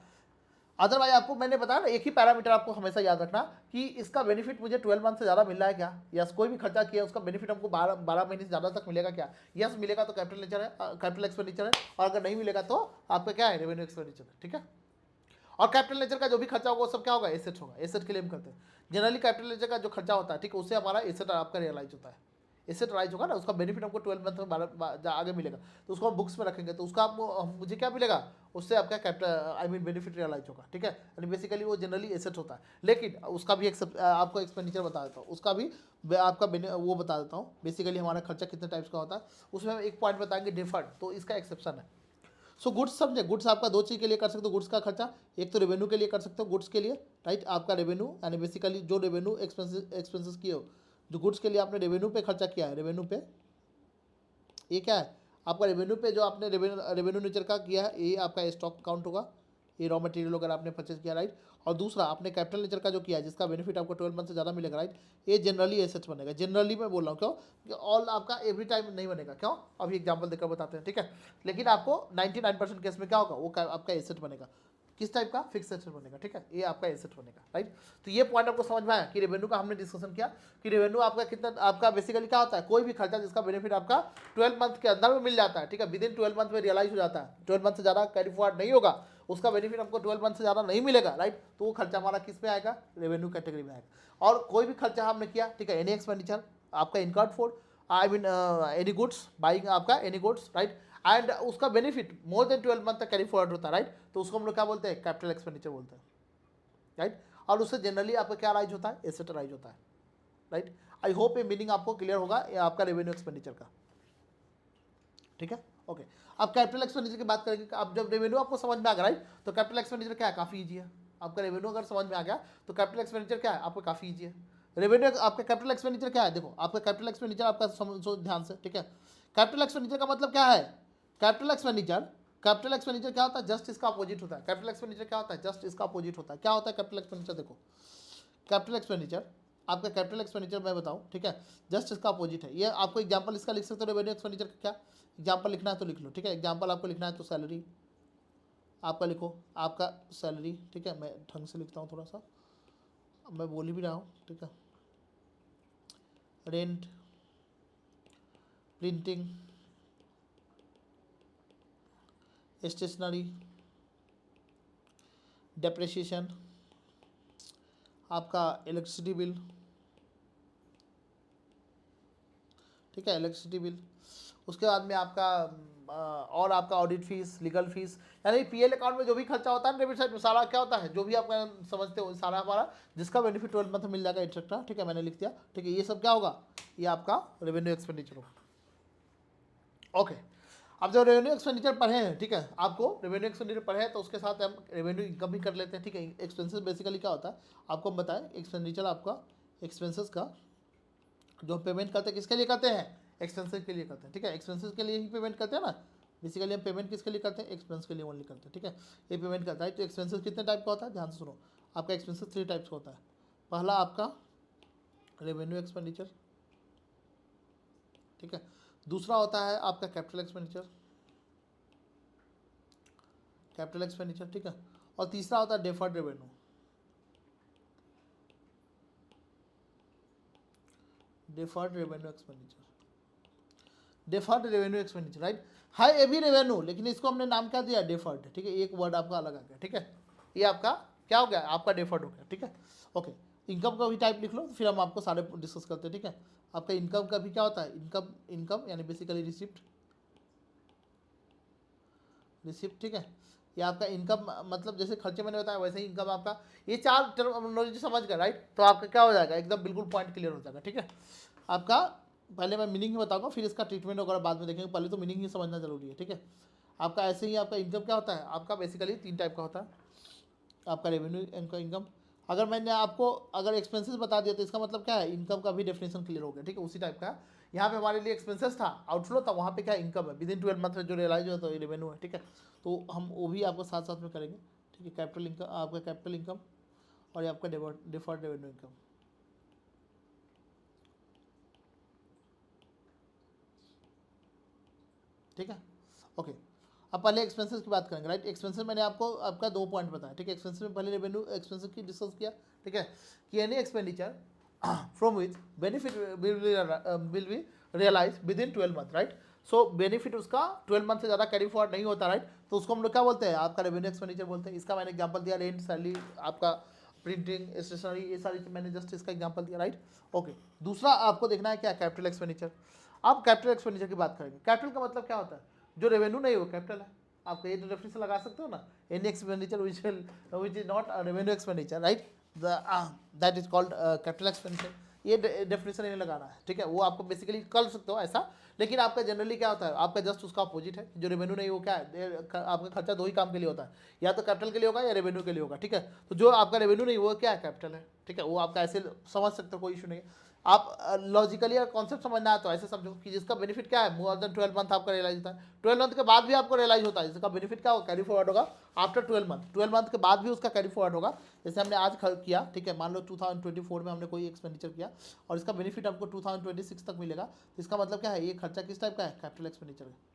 अदरवाइज आपको मैंने बताया ना, एक ही पैरामीटर आपको हमेशा याद रखना कि इसका बेनिफिट मुझे 12 मंथ से ज़्यादा मिल रहा है क्या, यस कोई भी खर्चा किया उसका बेनिफिट हमको 12 महीने से ज़्यादा तक मिलेगा क्या, यस मिलेगा तो कैपिटल नेचर है, कैपिटल एक्सपेंडिचर है, और अगर नहीं मिलेगा तो आपका क्या है, रेवेन्यू एक्सपेंडिचर है। ठीक है, और कैपिटल नेचर का जो भी खर्चा होगा वो सब क्या होगा, एसेट होगा। एसेट के लिए हम करते हैं जनरली कैपिटल नेचर का जो खर्चा होता है, ठीक है, उससे हमारा एसेट आपका रियलाइज होता है। एसेट राइज होगा ना, उसका बेनिफिट हमको 12 मंथ में आगे मिलेगा, तो उसको हम बुक्स में रखेंगे, तो उसका मुझे क्या मिलेगा, उससे आपका capital I mean benefit realise होगा। ठीक है, यानी बेसिकली वो जनरली एसेट होता है, लेकिन उसका भी एक आपको एक्सपेंडिचर बता देता हूँ, उसका भी आपका वो बता देता हूँ। बेसिकली हमारा खर्चा कितने टाइप्स का होता है, उसमें हम एक पॉइंट बताएंगे डिफर्ड, तो इसका एक्सेप्शन है। सो गुड्स समझे, गुड्स आपका दो चीज़ के लिए कर सकते हो गुड्स का खर्चा, एक तो रेवेन्यू के लिए कर सकते हो गुड्स के लिए, राइट, आपका रेवेन्यू यानी बेसिकली जो रेवेन्यू एक्सपेंसेस किए हो, जो गुड्स के लिए आपने रेवेन्यू पे खर्चा किया है, रेवेन्यू पे ये क्या है आपका, रेवेन्यू पे जो आपने रेवेन्यू नेचर का किया है, ये आपका स्टॉक काउंट होगा, ये रॉ मटेरियल अगर आपने परचेज किया, राइट। और दूसरा आपने कैपिटल नेचर का जो किया है, जिसका बेनिफिट आपको 12 मंथ से ज़्यादा मिलेगा, राइट, ये जनरली एसेट्स बनेगा। जनरली मैं बोल रहा हूँ क्यों, कि ऑल आपका एवरी टाइम नहीं बनेगा, क्यों, अभी एग्जाम्पल देकर बताते हैं। ठीक है, लेकिन आपको 99% केस में क्या होगा, वो आपका एसेट बनेगा। किस टाइप का, फिक्स एसेट बनेगा। ठीक है, ये आपका एसेट बनेगा, राइट। तो ये पॉइंट आपको समझ में आया कि रेवेन्यू का हमने डिस्कशन किया कि रेवेन्यू आपका कितना, आपका बेसिकली क्या होता है, कोई भी खर्चा जिसका बेनिफिट आपका 12 मंथ के अंदर में मिल जाता है, ठीक है, विद इन 12 मंथ में रियलाइज हो जाता है, 12 मंथ से ज़्यादा कैरी फॉरवर्ड नहीं होगा, उसका बेनिफिट हमको 12 मंथ से ज़्यादा नहीं मिलेगा, राइट, तो वो खर्चा हमारा किस में आएगा, रेवेन्यू कैटेगरी में आएगा। और कोई भी खर्चा हमने किया, ठीक है, एनी एक्सपेंडिचर आपका incurred for I mean any goods buying आपका एनी गुड्स, राइट, एंड उसका बेनिफिट मोर देन 12 मंथ तक कैरी फॉरवर्ड होता है, राइट, तो उसको हम लोग क्या बोलते हैं, कैपिटल एक्सपेंडिचर बोलते हैं, राइट। और उससे जनरली आपका क्या राइज होता है, एसेट राइज होता है, राइट। आई होप ये मीनिंग आपको क्लियर होगा ये आपका रेवेन्यू एक्सपेंडिचर का। ठीक है, ओके। अब कैपिटल एक्सपेंडिचर की बात करेंगे, अब जब रेवेन्यू आपको समझ में आ गया, राइट, तो कैपिटल एक्सपेंडिचर क्या है, काफ़ी ईजी है। आपका रेवेन्यू अगर समझ में आ गया तो कैपिटल एक्सपेंडिचर क्या है, आपको काफ़ी ईजी है। रेवेन्यू आपका कैपिटल एक्सपेंडिचर क्या है, देखो आपका कैपिटल एक्सपेंडिचर आपका समझो ध्यान से। ठीक है, कैपिटल एक्सपेंडिचर का मतलब क्या है, कैपिटल एक्सपेंडिचर क्या होता है, जस्ट इसका अपोजिट होता है। कैपिटल एक्सपेंडिचर क्या होता है, जस्ट इसका अपोजिट होता है। क्या होता है कैपिटल एक्सपेंडिचर, देखो कैपिटल एक्सपेंडिचर, आपका कैपिटल एक्सपेंडिचर मैं बताऊं, ठीक है, जस्ट इसका अपोजिट है। ये आपको एग्जांपल इसका लिख सकते हो, रेवेन्यू एक्सपेंडिचर का क्या एग्जांपल लिखना है तो लिख लो। ठीक है, एग्जांपल आपको लिखना है तो सैलरी आपका लिखो, आपका सैलरी। ठीक है, मैं ढंग से लिखता हूँ थोड़ा सा, मैं बोल ही भी रहा हूँ। ठीक है, रेंट, प्रिंटिंग, स्टेशनरी, डेप्रिसिएशन, आपका इलेक्ट्रिसिटी बिल, ठीक है, इलेक्ट्रिसिटी बिल, उसके बाद में आपका और आपका ऑडिट फीस, लीगल फीस, यानी पीएल अकाउंट में जो भी खर्चा होता है डेबिट साइड में सारा क्या होता है, जो भी आप समझते हो सारा हमारा जिसका बेनिफिट 12 मंथ मिल जाएगा एक्सेट्रा। ठीक है, मैंने लिख दिया। ठीक है, ये सब क्या होगा, ये आपका रेवेन्यू एक्सपेंडिचर होगा। ओके, अब जब रेवेन्यू एक्सपेंडिचर पढ़े हैं, ठीक है, आपको रेवेन्यू एक्सपेंडिचर पढ़े हैं तो उसके साथ हम रेवेन्यू इनकम भी कर लेते हैं। ठीक है, एक्सपेंसेस बेसिकली क्या होता है आपको हम बताएं, एक्सपेंडिचर आपका एक्सपेंसेस का जो हम पेमेंट करते हैं किसके लिए करते हैं, एक्सपेंसेस के लिए करते हैं। ठीक है, एक्सपेंसेस के लिए ही पेमेंट करते हैं ना, बेसिकली हम पेमेंट किसके लिए करते हैं, एक्सपेंस के लिए ओनली करते हैं। ठीक है, ये पेमेंट करता है। तो एक्सपेंसेस कितने टाइप का होता है, ध्यान से सुनो, आपका एक्सपेंसेस 3 टाइप्स का होता है। पहला आपका रेवेन्यू एक्सपेंडिचर, ठीक है, दूसरा होता है आपका कैपिटल एक्सपेंडिचर, ठीक है, और तीसरा होता है deferred revenue, deferred revenue expenditure, right. Heavy revenue, लेकिन इसको हमने नाम क्या दिया, डेफर्ड। ठीक है, एक वर्ड आपका अलग आ गया। ठीक है, ये आपका क्या हो गया, आपका डेफर्ड हो गया। ठीक है, ओके। इनकम का भी टाइप लिख लो, फिर हम आपको सारे डिस्कस करते हैं। ठीक है, आपका इनकम का भी क्या होता है, इनकम यानी बेसिकली रिसिप्ट। ठीक है, ये आपका इनकम मतलब जैसे खर्चे मैंने बताया वैसे ही इनकम आपका, ये 4 टर्मिनोलॉजी समझ गए, राइट, तो आपका क्या हो जाएगा, एकदम बिल्कुल पॉइंट क्लियर हो जाएगा। ठीक है, आपका पहले मैं मीनिंग ही बताऊंगा, फिर इसका ट्रीटमेंट वगैरह बाद में देखेंगे, पहले तो मीनिंग ही समझना जरूरी है। ठीक है, आपका ऐसे ही आपका इनकम क्या होता है, आपका बेसिकली 3 टाइप का होता है। आपका रेवेन्यू इनकम, अगर मैंने आपको अगर एक्सपेंसेस बता दिया तो इसका मतलब क्या है, इनकम का भी डेफिनेशन क्लियर हो गया। ठीक है, उसी टाइप का यहाँ पे हमारे लिए एक्सपेंसेस था, आउटफ्लो था, वहाँ पे क्या इनकम है, विद इन 12 मंथ में जो रियलाइज हुआ तो ये रेवेन्यू है। ठीक है, तो हम वो भी आपको साथ साथ में करेंगे। ठीक है, कैपिटल इनकम, आपका कैपिटल इनकम और ये आपका डिफर्ड रेवेन्यू इनकम। ठीक है। ओके, अब पहले एक्सपेंसेस की बात करेंगे, राइट। एक्सपेंसेस मैंने आपको आपका 2 पॉइंट बताया, ठीक है। एक्सपेंसेस में पहले रेवेन्यू एक्सपेंसेस की डिस्कस किया, ठीक है, कि any expenditure from which benefit will be realise within 12 month, right. So benefit उसका 12 मंथ से ज़्यादा कैरी फॉरवर्ड नहीं होता, राइट। तो उसको हम लोग क्या बोलते हैं, आपका रेवेन्यू एक्सपेंडिचर बोलते हैं। इसका मैंने एग्जांपल दिया, रेंट, सैलरी, आपका प्रिंटिंग, स्टेशनरी, ये सारी चीज़ मैंने जस्ट इसका एग्जांपल दिया, राइट। ओके, दूसरा आपको देखना है क्या, कैपिटल एक्सपेंडिचर। आप कैपिटल एक्सपेंडिचर की बात करेंगे। कैपिटल का मतलब क्या होता है, जो रेवेन्यू नहीं वो कैपिटल है। आप ये तो डेफिनेशन लगा सकते हो ना, any expenditure which is not revenue expenditure, right, that is called capital expenditure. ये डेफिनेशन नहीं लगाना है, ठीक है। वो आपको बेसिकली कर सकते हो ऐसा, लेकिन आपका जनरली क्या होता है, आपका जस्ट उसका अपोजिट है। जो रेवेन्यू नहीं वो क्या है, आपका खर्चा दो ही काम के लिए होता है, या तो कैपिटल के लिए होगा या रेवेन्यू के लिए होगा, ठीक है। तो जो आपका रेवेन्यू नहीं वो क्या है, कैपिटल है, ठीक है। वो आपका ऐसे समझ सकते हो, कोई इशू नहीं है। आप लॉजिकली कॉन्सेप्ट समझना है तो ऐसे समझो कि जिसका बेनिफिट क्या है, मोर देन 12 मंथ आपका रियलाइज होता है। 12 मंथ के बाद भी आपको रियलाइज होता है, जिसका बेनिफिट क्या होगा, कैरी फॉरवर्ड होगा आफ्टर 12 मंथ। 12 मंथ के बाद भी उसका कैरी फॉरवर्ड होगा। जैसे हमने आज किया, ठीक है, मान लो 2024 में हमने कोई एक्सपेंडिचर किया और इसका बेनिफिट हमको 2026 तक मिलेगा, तो इसका मतलब क्या है, ये खर्चा किस टाइप का है, कैपिटल एक्सपेंडिचर है।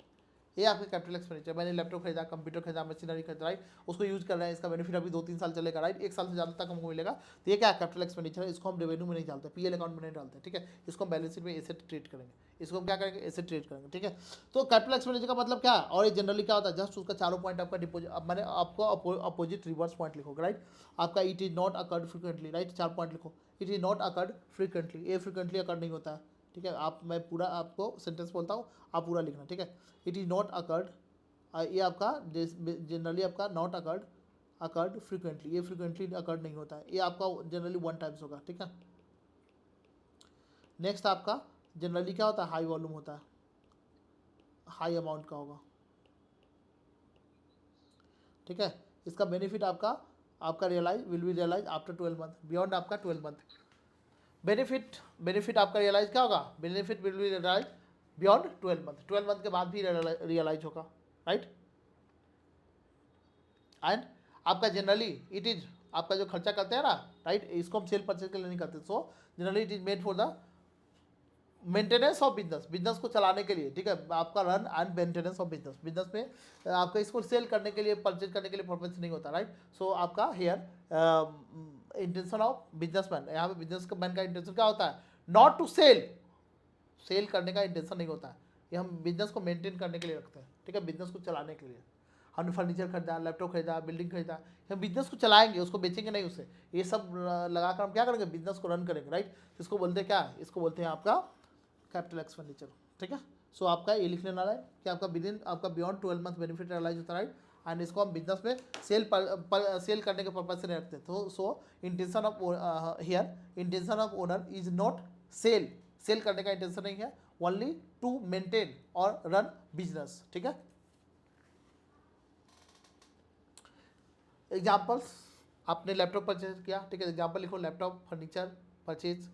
ये आपके कैपिटल एक्सपेंडिचर, मैंने लैपटॉप खरीदा, कंप्यूटर खरीदा, मशीनरी खरीदा, राइट, उसको यूज कर रहे हैं, इसका बेनिफिट अभी 2-3 साल चलेगा, राइट, 1 साल से ज़्यादा तक हमको मिलेगा। तो ये क्या है, कैपिटल एक्सपेंडिचर है। इसको हम रेवेन्यू में नहीं डालते, पीएल अकाउंट में नहीं डालते, ठीक है। इसको हम बैलेंस शीट में एसेट ट्रीट करेंगे, इसको हम क्या करेंगे, एसेट ट्रीट करेंगे, ठीक है। तो कैपिटल एक्सपेंडिचर का मतलब क्या है, और ये जनरली क्या होता है, जस्ट उसका चारों पॉइंट आपका डिपोजिट, अब मैंने आपको अपोजिट रिवर्स पॉइंट लिखोगे, राइट। आपका it is not occurred frequently, right, 4 point लिखो। It is not occurred frequently, ये फ्रीक्वेंटली अकर्ड नहीं होता है, ठीक है। मैं पूरा आपको सेंटेंस बोलता हूँ, आप पूरा लिखना, ठीक है। इट इज नॉट अकर्ड, ये आपका जनरली आपका नॉट अकर्ड फ्रीक्वेंटली, ये फ्रीक्वेंटली अकर्ड नहीं होता है, ये आपका जनरली 1 टाइम्स होगा, ठीक है। नेक्स्ट आपका जनरली क्या होता है, हाई वॉल्यूम होता है, हाई अमाउंट का होगा, ठीक है। इसका बेनिफिट आपका realise will be realise after 12 month, beyond आपका 12 मंथ। बेनिफिट आपका रियलाइज क्या होगा, benefit will be realise beyond 12 month, 12 month के बाद भी रियलाइज होगा, राइट। एंड आपका जनरली इट इज, आपका जो खर्चा करते हैं ना, राइट, इसको हम सेल परचेज के लिए नहीं करते। So generally it is made for the maintenance of business, business को चलाने के लिए, ठीक है। आपका run and maintenance of business, business में आपका इसको सेल करने के लिए, परचेज करने के लिए पर्पज नहीं होता, राइट। सो आपका हेयर इंटेंशन ऑफ बिजनेसमैन, यहाँ पे बिजनेसमैन का इंटेंशन क्या होता है, नॉट टू सेल करने का इंटेंशन नहीं होता है। ये हम बिजनेस को मेंटेन करने के लिए रखते हैं, ठीक है, बिजनेस को चलाने के लिए। हमने फर्नीचर खरीदा, लैपटॉप खरीदा, बिल्डिंग खरीदा, हम बिजनेस को चलाएंगे, उसको बेचेंगे नहीं उसे। ये सब लगाकर हम क्या करेंगे, बिजनेस को रन करेंगे, राइट। इसको बोलते हैं क्या, इसको बोलते हैं आपका कैपिटल एक्सपेंडिचर, ठीक है। सो आपका ये लिख लेना है कि आपका आपका बियॉन्ड 12 मंथ बेनिफिट रियलाइज होता है, राइट। एंड इसको हम बिजनेस में सेल करने के पर्पज से नहीं रखते। तो so intention of here, intention of owner is not sale करने का इंटेंशन नहीं है, ओनली टू मेंटेन और रन बिजनेस, ठीक है। एग्जाम्पल्स, आपने लैपटॉप परचेज किया, ठीक है, एग्जाम्पल लिखो, laptop, furniture purchase,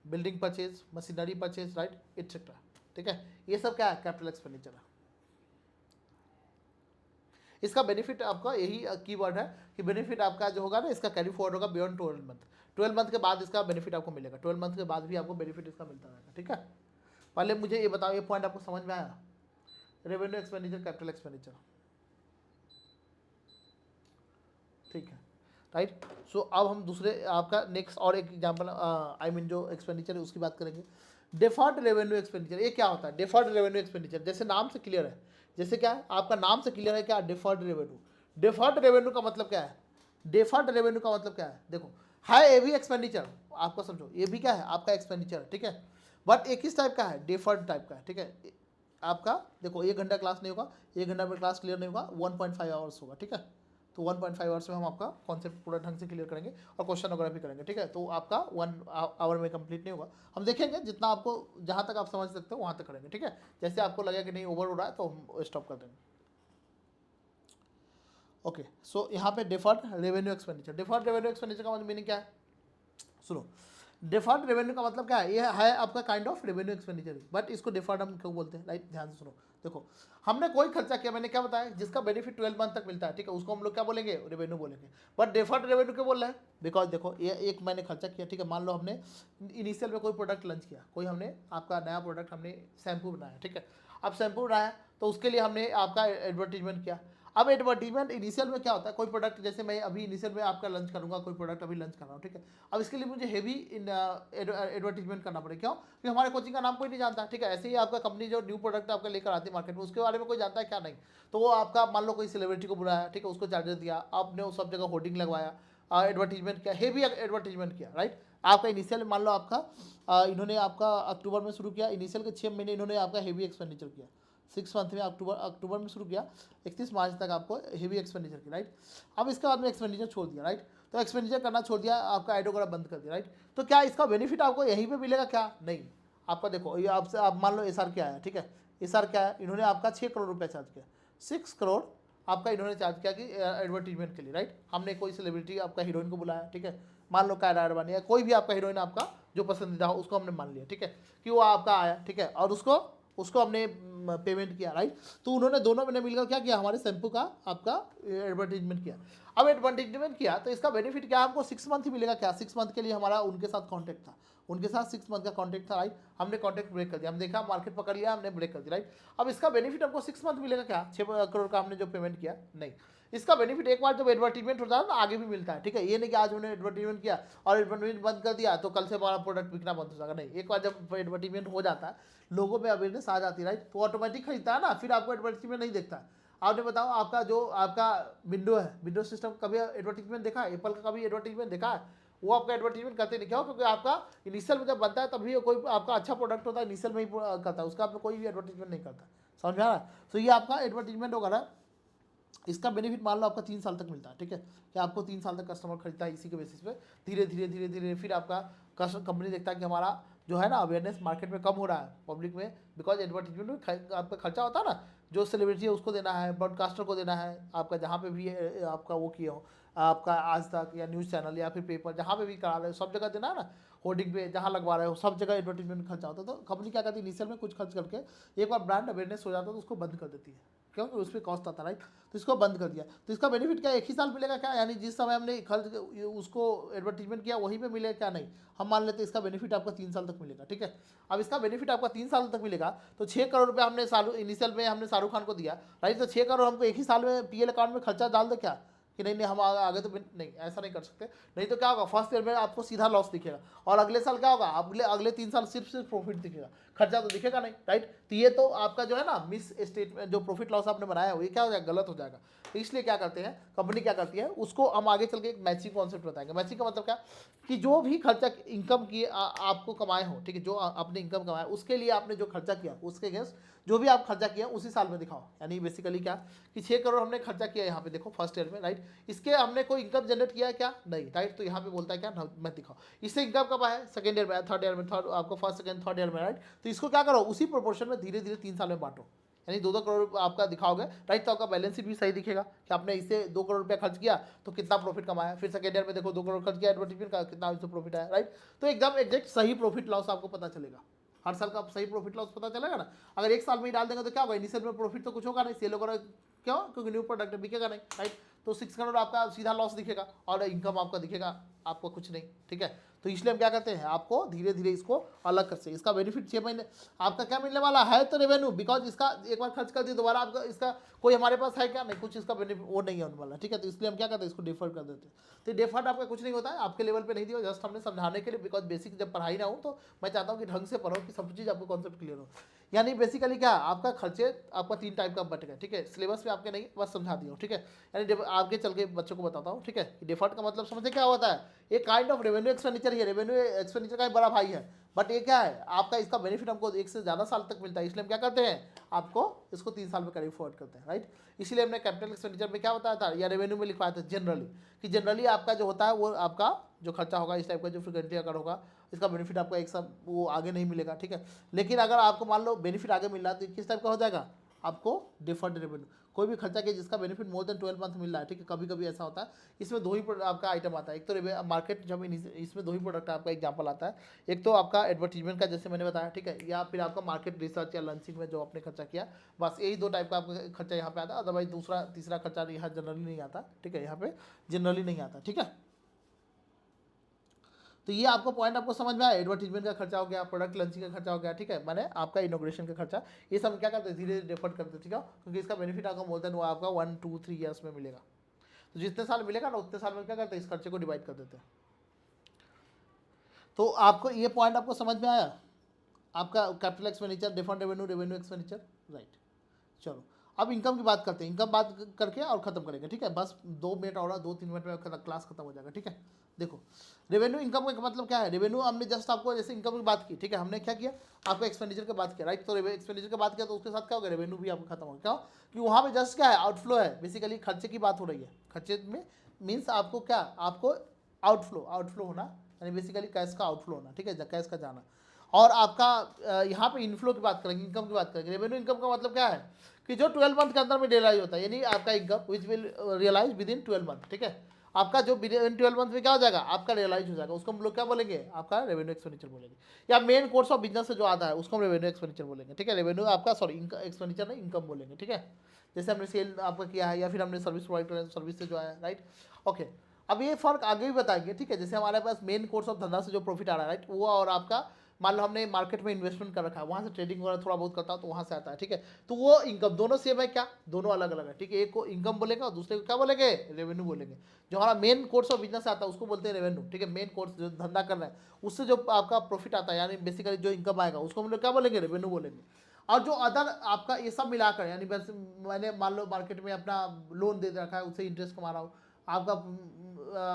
building purchase, machinery purchase, right, etcetera, ठीक है। ये सब क्या है, कैपिटल एक्सपेंडिचर है। इसका बेनिफिट आपका यही कीवर्ड है कि बेनिफिट आपका जो होगा ना, इसका कैरी फॉरवर्ड होगा बियॉन्ड 12 मंथ। 12 मंथ के बाद इसका बेनिफिट आपको मिलेगा, 12 मंथ के बाद भी आपको बेनिफिट इसका मिलता रहेगा, ठीक है। पहले मुझे ये बताओ, ये पॉइंट आपको समझ में आया, रेवेन्यू एक्सपेंडिचर, कैपिटल एक्सपेंडिचर, ठीक है, राइट। सो अब हम दूसरे आपका नेक्स्ट और एक एग्जांपल, आई मीन जो एक्सपेंडिचर है उसकी बात करेंगे। डिफर्ड रेवेन्यू एक्सपेंडिचर, ये क्या होता है, डिफर्ड रेवेन्यू एक्सपेंडिचर, जैसे नाम से क्लियर है, जैसे क्या है, आपका नाम से क्लियर है क्या, डिफर्ड रेवेन्यू। डिफर्ड रेवेन्यू का मतलब क्या है, डिफर्ड रेवेन्यू का मतलब क्या है, देखो, है ये भी एक्सपेंडिचर, आपको समझो, ये भी क्या है, आपका एक्सपेंडिचर, ठीक है, बट एक किस टाइप का है, डिफर्ड टाइप का है, ठीक है। आपका देखो, 1 घंटा क्लास नहीं होगा, 1 घंटा में क्लास क्लियर नहीं होगा, 1.5 आवर्स होगा, ठीक है। तो 1.5 आवर्स में हम आपका कॉन्सेप्ट पूरा ढंग से क्लियर करेंगे और क्वेश्चन वगैरह भी करेंगे, ठीक है। तो आपका 1 आवर में कंप्लीट नहीं होगा, हम देखेंगे जितना आपको, जहाँ तक आप समझ सकते हो वहाँ तक करेंगे, ठीक है। जैसे आपको लगे कि नहीं ओवर हो रहा है तो हम स्टॉप कर देंगे। ओके, सो यहाँ पे deferred revenue expenditure, deferred revenue expenditure का मीनिंग क्या है, सुनो। डिफर्ड रेवेन्यू का मतलब क्या है, ये है आपका kind of revenue expenditure, but इसको डिफर्ड हम क्यों बोलते हैं, राइट, ध्यान से सुनो। देखो, हमने कोई खर्चा किया, मैंने क्या बताया, जिसका बेनिफिट 12 मंथ तक मिलता है, ठीक है, उसको हम लोग क्या बोलेंगे, रेवेन्यू बोलेंगे। बट डिफर्ड रेवेन्यू क्यों बोल रहे हैं, बिकॉज देखो, ये एक मैंने खर्चा किया, ठीक है, मान लो हमने इनिशियल में कोई प्रोडक्ट लॉन्च किया, कोई हमने आपका नया प्रोडक्ट, हमने शैम्पू बनाया, ठीक है। अब शैम्पू बनाया तो उसके लिए हमने आपका एडवर्टीजमेंट किया। अब एडवर्टीजमेंट इनिशियल में क्या होता है, कोई प्रोडक्ट जैसे मैं अभी इनिशियल में आपका लंच करूंगा, कोई प्रोडक्ट अभी लंच कर रहा हूँ, ठीक है। अब इसके लिए मुझे हेवी एडवर्टीजमेंट करना पड़ेगा, क्यों? क्योंकि हमारे कोचिंग का नाम कोई नहीं जानता, ठीक है। ऐसे ही आपका कंपनी जो न्यू प्रोडक्ट आपका लेकर आती है मार्केट में, उसके बारे में कोई जानता है क्या? नहीं। तो वो आपका मान लो कोई सेलिब्रिटी को बुलाया, ठीक है, उसको चार्जेस दिया, आपने उस सब जगह होर्डिंग लगवाया, एडवर्टीजमेंट किया, हेवी एडवर्टीजमेंट किया, राइट। आपका इनिशियल मान लो आपका इन्होंने आपका अक्टूबर में शुरू किया, इनिशियल के 6 महीने इन्होंने आपका हेवी एक्सपेंडिचर किया, 6 मंथ में अक्टूबर में शुरू किया, 31 मार्च तक आपको हेवी एक्सपेंडिचर की, राइट। अब इसके बाद में एक्सपेंडिचर छोड़ दिया, राइट। तो एक्सपेंडिचर करना छोड़ दिया, आपका एड वगैरह बंद कर दिया, राइट। तो क्या इसका बेनिफिट आपको यहीं पे मिलेगा क्या? नहीं। आपका देखो ये आपसे आप मान लो एसआर क्या है, ठीक है। एसआर क्या है, इन्होंने आपका 6 करोड़ रुपया चार्ज किया, 6 करोड़ आपका इन्होंने चार्ज किया कि एडवर्टीजमेंट के लिए, राइट। हमने कोई सेलिब्रिटी आपका हीरोइन को बुलाया, ठीक है, मान लो कायरा अडवाणी या कोई भी आपका हीरोइन आपका जो पसंदीदा हो उसको हमने मान लिया, ठीक है, कि वो आपका आया, ठीक है, और उसको हमने पेमेंट किया, राइट। तो उन्होंने दोनों ने मिलकर क्या किया, हमारे शैम्पू का आपका एडवर्टीजमेंट किया। अब एडवर्टीजमेंट किया तो इसका बेनिफिट क्या, हमको 6 मंथ ही मिलेगा क्या? 6 मंथ के लिए हमारा उनके साथ कॉन्टैक्ट था, उनके साथ 6 मंथ का कॉन्टैक्ट था, राइट। हमने कॉन्टैक्ट ब्रेक कर दिया, हम देखा मार्केट पकड़ लिया, हमने ब्रेक कर दिया, राइट। अब इसका बेनिफिट हमको 6 मंथ मिलेगा क्या? 6 करोड़ का हमने जो पेमेंट किया, नहीं। इसका बेनिफिट एक बार जब एडवर्टीजमेंट होता है ना आगे भी मिलता है, ठीक है। ये नहीं कि आज उन्होंने एडवर्टीजमेंट किया और एडवर्टीजमेंट बंद कर दिया तो कल से हमारा प्रोडक्ट बिकना बंद हो जाएगा, नहीं। एक बार जब एडवर्टीजमेंट हो जाता है, लोगों में अवेयरनेस आ जाती है, राइट, तो ऑटोमेटिक खरीदता है ना, फिर आपको एडवर्टीजमेंट नहीं देखता है। आपने बताओ आपका जो आपका विंडो है, विंडो सिस्टम कभी एडवर्टीजमेंट देखा है? एप्पल का कभी एडवर्टीजमेंट देखा है? वो आपका एडवर्टीजमेंट करते नहीं, क्यों? क्योंकि आपका इनिशियल में जब बनता है तभी कोई आपका अच्छा प्रोडक्ट होता है, इनिशियल में ही करता है, उसका आपने कोई भी एडवर्टीजमेंट नहीं करता, समझ में आ रहा है? तो ये आपका एडवर्टीजमेंट वगैरह इसका बेनिफिट मान लो आपका 3 साल तक मिलता है, ठीक है, कि आपको 3 साल तक कस्टमर खरीदता है, इसी के बेसिस पे धीरे धीरे धीरे धीरे फिर आपका कंपनी देखता है कि हमारा जो है ना अवेयरनेस मार्केट में कम हो रहा है पब्लिक में, बिकॉज एडवर्टीजमेंट में आपका खर्चा होता है ना, जो सेलिब्रिटी है उसको देना है, ब्रॉडकास्टर को देना है, आपका जहाँ पे भी आपका वो किया हो, आपका आज तक या न्यूज़ चैनल या फिर पेपर जहाँ पे भी करा रहे हो सब जगह देना है ना, होर्डिंग पे जहाँ लगवा रहे हो सब जगह एडवर्टीजमेंट खर्चा होता है। तो कंपनी क्या करती है, इनिशियल में कुछ खर्च करके एक बार ब्रांड अवेयरनेस हो जाता है तो उसको बंद कर देती है, क्योंकि उस पर कॉस्ट आता है, राइट। तो इसको बंद कर दिया, तो इसका बेनिफिट क्या एक ही साल मिलेगा क्या? यानी जिस समय हमने खर्च उसको एडवर्टीजमेंट किया वहीं पे मिलेगा क्या? नहीं। हम मान लेते हैं इसका बेनिफिट आपका 3 साल तक मिलेगा, ठीक है। अब इसका बेनिफिट आपका 3 साल तक मिलेगा, तो 6 करोड़ रुपया हमने इनिशियल में हमने शाहरुख खान को दिया, राइट। तो 6 करोड़ हमको एक ही साल में पीएल अकाउंट में खर्चा डाल दे क्या, कि नहीं नहीं हम आगे तो नहीं, ऐसा नहीं कर सकते। नहीं तो क्या होगा, फर्स्ट ईयर में आपको सीधा लॉस दिखेगा और अगले साल क्या होगा, अगले 3 साल सिर्फ प्रॉफिट दिखेगा, खर्चा तो दिखेगा नहीं, राइट। तो ये तो आपका जो है ना मिस स्टेटमेंट जो प्रॉफिट लॉस आपने बनाया है ये क्या हो जाएगा, गलत हो जाएगा। तो इसलिए क्या करते हैं कंपनी क्या करती है, उसको हम आगे चल के एक मैचिंग कॉन्सेप्ट बताएंगे। मैचिंग का मतलब क्या, कि जो भी खर्चा इनकम की आपको कमाए हो, ठीक है, जो आपने इनकम कमाया उसके लिए आपने जो खर्चा किया उसके अगेंस्ट जो भी आप खर्चा किया उसी साल में दिखाओ। यानी बेसिकली क्या कि 6 करोड़ हमने खर्चा किया यहाँ पे देखो फर्स्ट ईयर में, राइट। इसके हमने कोई इनकम जनरेट किया है क्या? नहीं, राइट। तो यहाँ पे बोलता है क्या, मत दिखाओ। इससे इनकम कब आया, सेकंड ईयर में, थर्ड ईयर में, थर्ड आपको फर्स्ट सेकंड थर्ड ईयर में, राइट। तो इसको क्या करो, उसी प्रोपोर्शन में धीरे धीरे 3 साल में बांटो, यानी 2-2 करोड़ आपका दिखाओगे, राइट। तो आपका बैलेंस शीट भी सही दिखेगा कि आपने इससे 2 करोड़ रुपया खर्च किया तो कितना प्रॉफिट कमाया, फिर सेकंड ईयर में देखो 2 करोड़ खर्च किया एडवर्टीजमेंट का, कितना इससे प्रॉफिट आया, राइट। तो एकदम एग्जैक्ट सही प्रॉफिट लॉस आपको पता चलेगा, हर साल का सही प्रॉफिट लॉस पता चलेगा ना। अगर एक साल में ही डाल देंगे तो क्या होगा, इनिशियल में प्रॉफिट तो कुछ होगा नहीं, सेल होगा, क्यों? क्योंकि न्यू प्रोडक्ट बिकेगा नहीं, राइट। तो 6 करोड़ आपका सीधा लॉस दिखेगा और इनकम आपका दिखेगा आपको कुछ नहीं, ठीक है। तो इसलिए हम क्या करते हैं, आपको धीरे धीरे इसको अलग कर सकते। इसका बेनिफिट 6 महीने आपका क्या मिलने वाला है, तो रेवेन्यू, बिकॉज इसका एक बार खर्च कर दिया दोबारा आपका इसका कोई हमारे पास है क्या? नहीं, कुछ इसका बेनिफिट वो नहीं होने वाला, ठीक है। तो इसलिए हम क्या करते हैं, इसको डिफर कर देते हैं। तो डिफर्ड आपका कुछ नहीं होता है, आपके लेवल पे नहीं दिया, जस्ट हमने समझाने के लिए, बिकॉज बेसिक जब पढ़ाई ना हो तो मैं चाहता हूँ कि ढंग से पढ़ो कि सब चीज़ आपको कॉन्सेप्ट क्लियर हो। यानी बेसिकली क्या आपका खर्चे आपका 3 टाइप का बट गया, ठीक है। सिलेबस में आपके नहीं, बस समझा दिया हूँ, ठीक है। यानी आगे चल के बच्चों को बताता हूँ, ठीक है। डिफर्ड का मतलब समझे क्या होता है, एक काइंड ऑफ रेवेन्यू एक्सपेंडिचर ही है, रेवेन्यू एक्सपेंडिचर का एक बड़ा भाई है। बट ये क्या है, आपका इसका बेनिफिट हमको 1 से ज़्यादा साल तक मिलता है, इसलिए हम क्या करते हैं, आपको इसको 3 साल में कैरी फॉरवर्ड करते हैं, राइट। इसलिए हमने कैपिटल एक्सपेंडिचर में क्या बताया था या रेवेन्यू में लिखवाया था जनरली, कि जनरली आपका जो होता है वो आपका जो खर्चा होगा इस टाइप का जो फ्रिक्वेंटली अगर होगा इसका बेनिफिट आपको एक साथ वो आगे नहीं मिलेगा, ठीक है। लेकिन अगर आपको मान लो बेनिफिट आगे मिल रहा है तो किस टाइप का हो जाएगा, आपको डिफर्ड रेवेन्यू, कोई भी खर्चा किया जिसका बेनिफिट मोर देन 12 मंथ मिल रहा है, ठीक है। कभी कभी ऐसा होता है, इसमें 2 ही आपका आइटम आता है, एक तो मार्केट जब इसमें 2 ही प्रोडक्ट आपका एग्जांपल आता है, एक तो आपका एडवर्टीजमेंट का जैसे मैंने बताया, ठीक है, या फिर आपका मार्केट रिसर्च या लंचिंग में जो आपने खर्चा किया, बस यही 2 टाइप का आपका खर्चा यहाँ पे आता है। अदरवाइज दूसरा तीसरा खर्चा यहाँ जनरली नहीं आता, ठीक है, यहाँ पे जनरली नहीं आता, ठीक है। तो ये आपको पॉइंट आपको समझ में आया, एडवर्टीजमेंट का खर्चा हो गया, प्रोडक्ट लॉन्चिंग का खर्चा हो गया, ठीक है, मैंने आपका इनोग्रेशन का खर्चा, ये सब क्या करते हैं धीरे धीरे डिफर करते हैं, ठीक है, क्योंकि इसका बेनिफिट आपका मोर देन वो आपका 1 2 3 ईयर्स में मिलेगा। तो जितने साल मिलेगा ना उतने साल में क्या करते हैं इस खर्चे को डिवाइड कर देते हैं। तो आपको ये पॉइंट आपको समझ में आया, आपका capital expenditure, different revenue, revenue expenditure, right. चलो अब इनकम की बात करते हैं, इनकम बात करके और खत्म करेंगे, ठीक है, बस 2 मिनट और 2-3 मिनट में क्लास खत्म हो जाएगा, ठीक है। देखो रेवेन्यू इनकम का मतलब क्या है, रेवेन्यू हमने जस्ट आपको जैसे इनकम की बात की, ठीक है, हमने क्या किया आपको एक्सपेंडिचर की बात किया, राइट। तो एक्सपेंडिचर की बात किया तो उसके साथ क्या होगा, रेवेन्यू भी आपको खत्म होगा, क्यों कि वहाँ पे जस्ट क्या है आउटफ्लो है, बेसिकली खर्चे की बात हो रही है, खर्चे में मीन्स आपको क्या, आपको आउटफ्लो होना, यानी बेसिकली कैश का आउटफ्लो होना, ठीक है, कैश का जाना। और आपका यहाँ पे इनफ्लो की बात करेंगे, इनकम की बात करेंगे। रेवेन्यू इनकम का मतलब क्या है कि जो 12 मंथ के अंदर में रियलाइज होता है, यानी आपका income which will realise within 12 month, ठीक है, आपका जो विद इन 12 मंथ में क्या हो जाएगा आपका रियलाइज हो जाएगा, उसको हम लोग क्या बोलेंगे, आपका रेवेन्यू एक्सपेंडिचर बोलेंगे, या मेन कोर्स ऑफ बिजनेस से जो आता है उसको हम रेवेन्यू एक्सपेंडिचर बोलेंगे, ठीक है। रेवेन्यू आपका सॉरी एक्सपेंडिचर नहीं इनकम बोलेंगे, ठीक है, जैसे हमने सेल आपका किया है या फिर हमने सर्विस प्रोवाइड कर सर्विस से जो आया, राइट। ओके, अब ये फर्क आगे भी बताएंगे, ठीक है, जैसे हमारे पास मेन कोर्स ऑफ धंधा से जो प्रॉफिट आ रहा है, राइट, वो और आपका मान लो हमने मार्केट में इन्वेस्टमेंट कर रखा है, वहाँ से ट्रेडिंग वगैरह थोड़ा बहुत करता है तो वहाँ से आता है, ठीक है, तो वो इनकम दोनों सेम है क्या, दोनों अलग अलग है, ठीक है, एक को इनकम बोलेंगे और दूसरे को क्या बोलेंगे, रेवेन्यू बोलेंगे। जो हमारा मेन कोर्स ऑफ बिजनेस आता है उसको बोलते हैं रेवेन्यू, ठीक है, मेन कोर्स जो धंधा कर रहे हैं उससे जो आपका प्रॉफिट आता है यानी बेसिकली जो इनकम आएगा उसको हम लोग क्या बोलेंगे, रेवेन्यू बोलेंगे। और जो अदर आपका ये सब मिलाकर यानी बस मैंने मान लो मार्केट में अपना लोन दे रखा है उससे इंटरेस्ट कमा रहा हूँ, आपका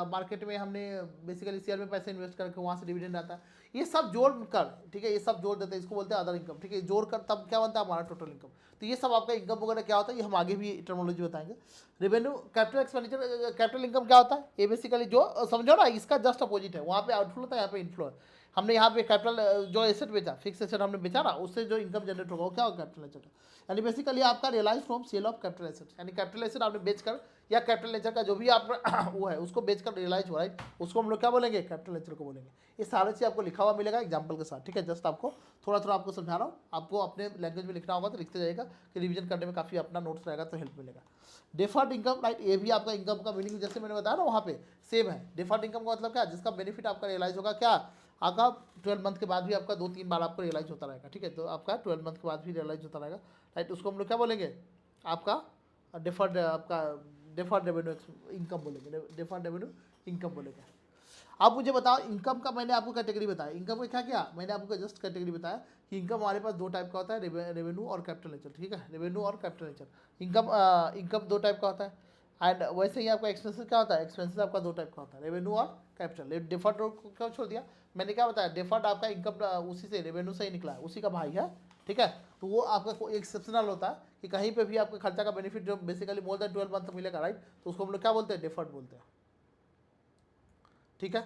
मार्केट में हमने बेसिकली शेयर में पैसे इन्वेस्ट करके वहाँ से डिविडेंड आता है, ये सब जोड़ कर, ठीक है, ये सब जोड़ देते हैं, इसको बोलते हैं अदर इनकम, ठीक है, जोड़ कर तब क्या बनता है हमारा टोटल इनकम। तो ये सब आपका इनकम वगैरह क्या होता है ये हम आगे भी टर्मिनोलॉजी बताएंगे। Revenue capital expenditure, capital income क्या होता है, ये बेसिकली जो समझो ना इसका जस्ट अपोजिट है, वहाँ पे आउटफ्लो था यहाँ पे इनफ्लो है। हमने यहाँ पे कैपिटल जो एसेट बेचा, फिक्स एसेट हमने बेचा ना, उससे जो इनकम जनरेट होगा वो क्या होगा, कैपिटल एसेट, यानी बेसिकली आपका realise from sale of capital asset, यानी कैपिटल एसेट आपने बेचकर या कैपिटल नेचर का जो भी आप वो है उसको बेचकर रियलाइज हो, राइट, उसको हम लोग क्या बोलेंगे, कैपिटल नेचर को बोलेंगे। ये सारी चीज़ आपको लिखा हुआ मिलेगा एग्जाम्पल के साथ, ठीक है, जस्ट आपको थोड़ा थोड़ा आपको समझा रहा हूँ, आपको अपने लैंग्वेज में लिखना होगा तो लिखते जाएगा कि रिवीजन करने में काफ़ी अपना नोट्स रहेगा तो हेल्प मिलेगा। डिफर्ड इनकम, राइट, ये भी आपका इनकम का मीनिंग जैसे मैंने बताया ना वहाँ पे सेम है। डिफर्ड इनकम का मतलब क्या, जिसका बेनिफिट आपका रियलाइज होगा क्या, आपका 12 मंथ के बाद भी आपका 2-3 बार आपको रियलाइज होता रहेगा, ठीक है, तो आपका 12 मंथ के बाद भी रियलाइज होता रहेगा, राइट, उसको हम लोग क्या बोलेंगे, आपका डिफर्ड, आपका डिफर्ड रेवेन्यू इनकम बोलेंगे, डिफर्ड रेवेन्यू इनकम बोलेंगे। आप मुझे बताओ इनकम का मैंने आपको कैटेगरी बताया, इनकम का क्या किया मैंने आपको जस्ट कैटेगरी बताया कि इनकम हमारे पास 2 टाइप का होता है, रेवेन्यू और कैपिटल नेचर, ठीक है, रेवेन्यू और कैपिटल नेचर। इनकम 2 टाइप का होता है, एंड वैसे ही आपका एक्सपेंसेस क्या होता है, एक्सपेंसेस आपका 2 टाइप का होता है, रेवेन्यू और कैपिटल। डिफर्ड को क्यों छोड़ दिया, मैंने क्या बताया, डिफर्ड आपका इनकम उसी से रेवेन्यू से ही निकला है, उसी का भाई है, ठीक है, तो वो आपका कोई एक्सेप्शनल होता है कि कहीं पे भी आपके खर्चा का बेनिफिट जो बेसिकली मोर देन 12 मंथ तक मिलेगा, राइट, तो उसको हम लोग क्या बोलते हैं, डिफर्ड बोलते हैं, ठीक है।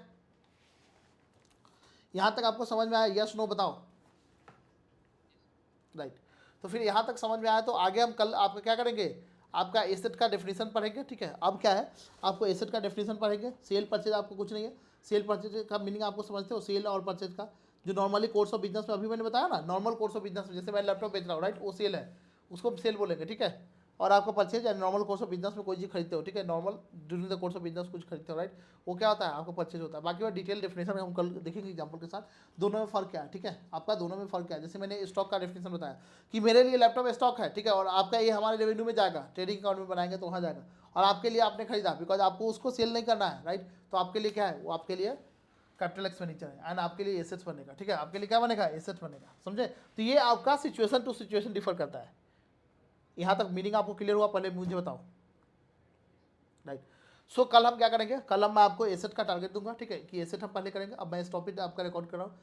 यहाँ तक आपको समझ में आया, यस नो बताओ, राइट। तो फिर यहाँ तक समझ में आया तो आगे हम कल आपका क्या करेंगे, आपका एसेट का डेफिनेशन पढ़ेंगे, ठीक है। अब क्या है आपको एसेट का डेफिनेशन पढ़ेंगे, सेल परचेज आपको कुछ नहीं है, सेल परचेज का मीनिंग आपको समझते हो, सेल और परचेज का जो नॉर्मली कोर्स ऑफ बिजनेस में अभी मैंने बताया ना, नॉर्मल कोर्स ऑफ बिजनेस में जैसे मैं लैपटॉप बेच रहा हूँ, राइट, वो सेल है, उसको हम सेल बोलेंगे, ठीक है। और आपका purchase normal course of business में कोई चीज़ खरीदते हो, ठीक है, normal during the course of business कुछ खरीदते हो, राइट, वो क्या होता है आपका परचेज होता है। बाकी वो डिटेल डेफिनेशन हम कल देखेंगे एग्जांपल के साथ, दोनों में फ़र्क क्या है, ठीक है, आपका दोनों में फ़र्क क्या है। जैसे मैंने स्टॉक का डेफिनेशन बताया कि मेरे लिए लैपटॉप स्टॉक है, ठीक है, और आपका ये हमारे रेवेन्यू में जाएगा, ट्रेडिंग अकाउंट में बनाएंगे तो वहाँ जाएगा, और आपके लिए आपने खरीदा बिकॉज आपको उसको सेल नहीं करना है, राइट, तो आपके लिए क्या है, वो आपके लिए कैपिटल एक्सपेंडिचर है, एंड आपके लिए एसेट्स बनेगा, ठीक है, आपके लिए क्या बनेगा, एसेट्स बनेगा, समझे। तो ये आपका सिचुएशन टू सिचुएशन डिफर करता है। यहाँ तक मीनिंग आपको क्लियर हुआ, पहले मुझे बताओ, राइट। सो कल हम क्या करेंगे, कल हम मैं आपको एसेट का टारगेट दूंगा, ठीक है, कि एसेट हम पहले करेंगे। अब मैं इस टॉपिक आपका रिकॉर्ड कर रहा हूँ,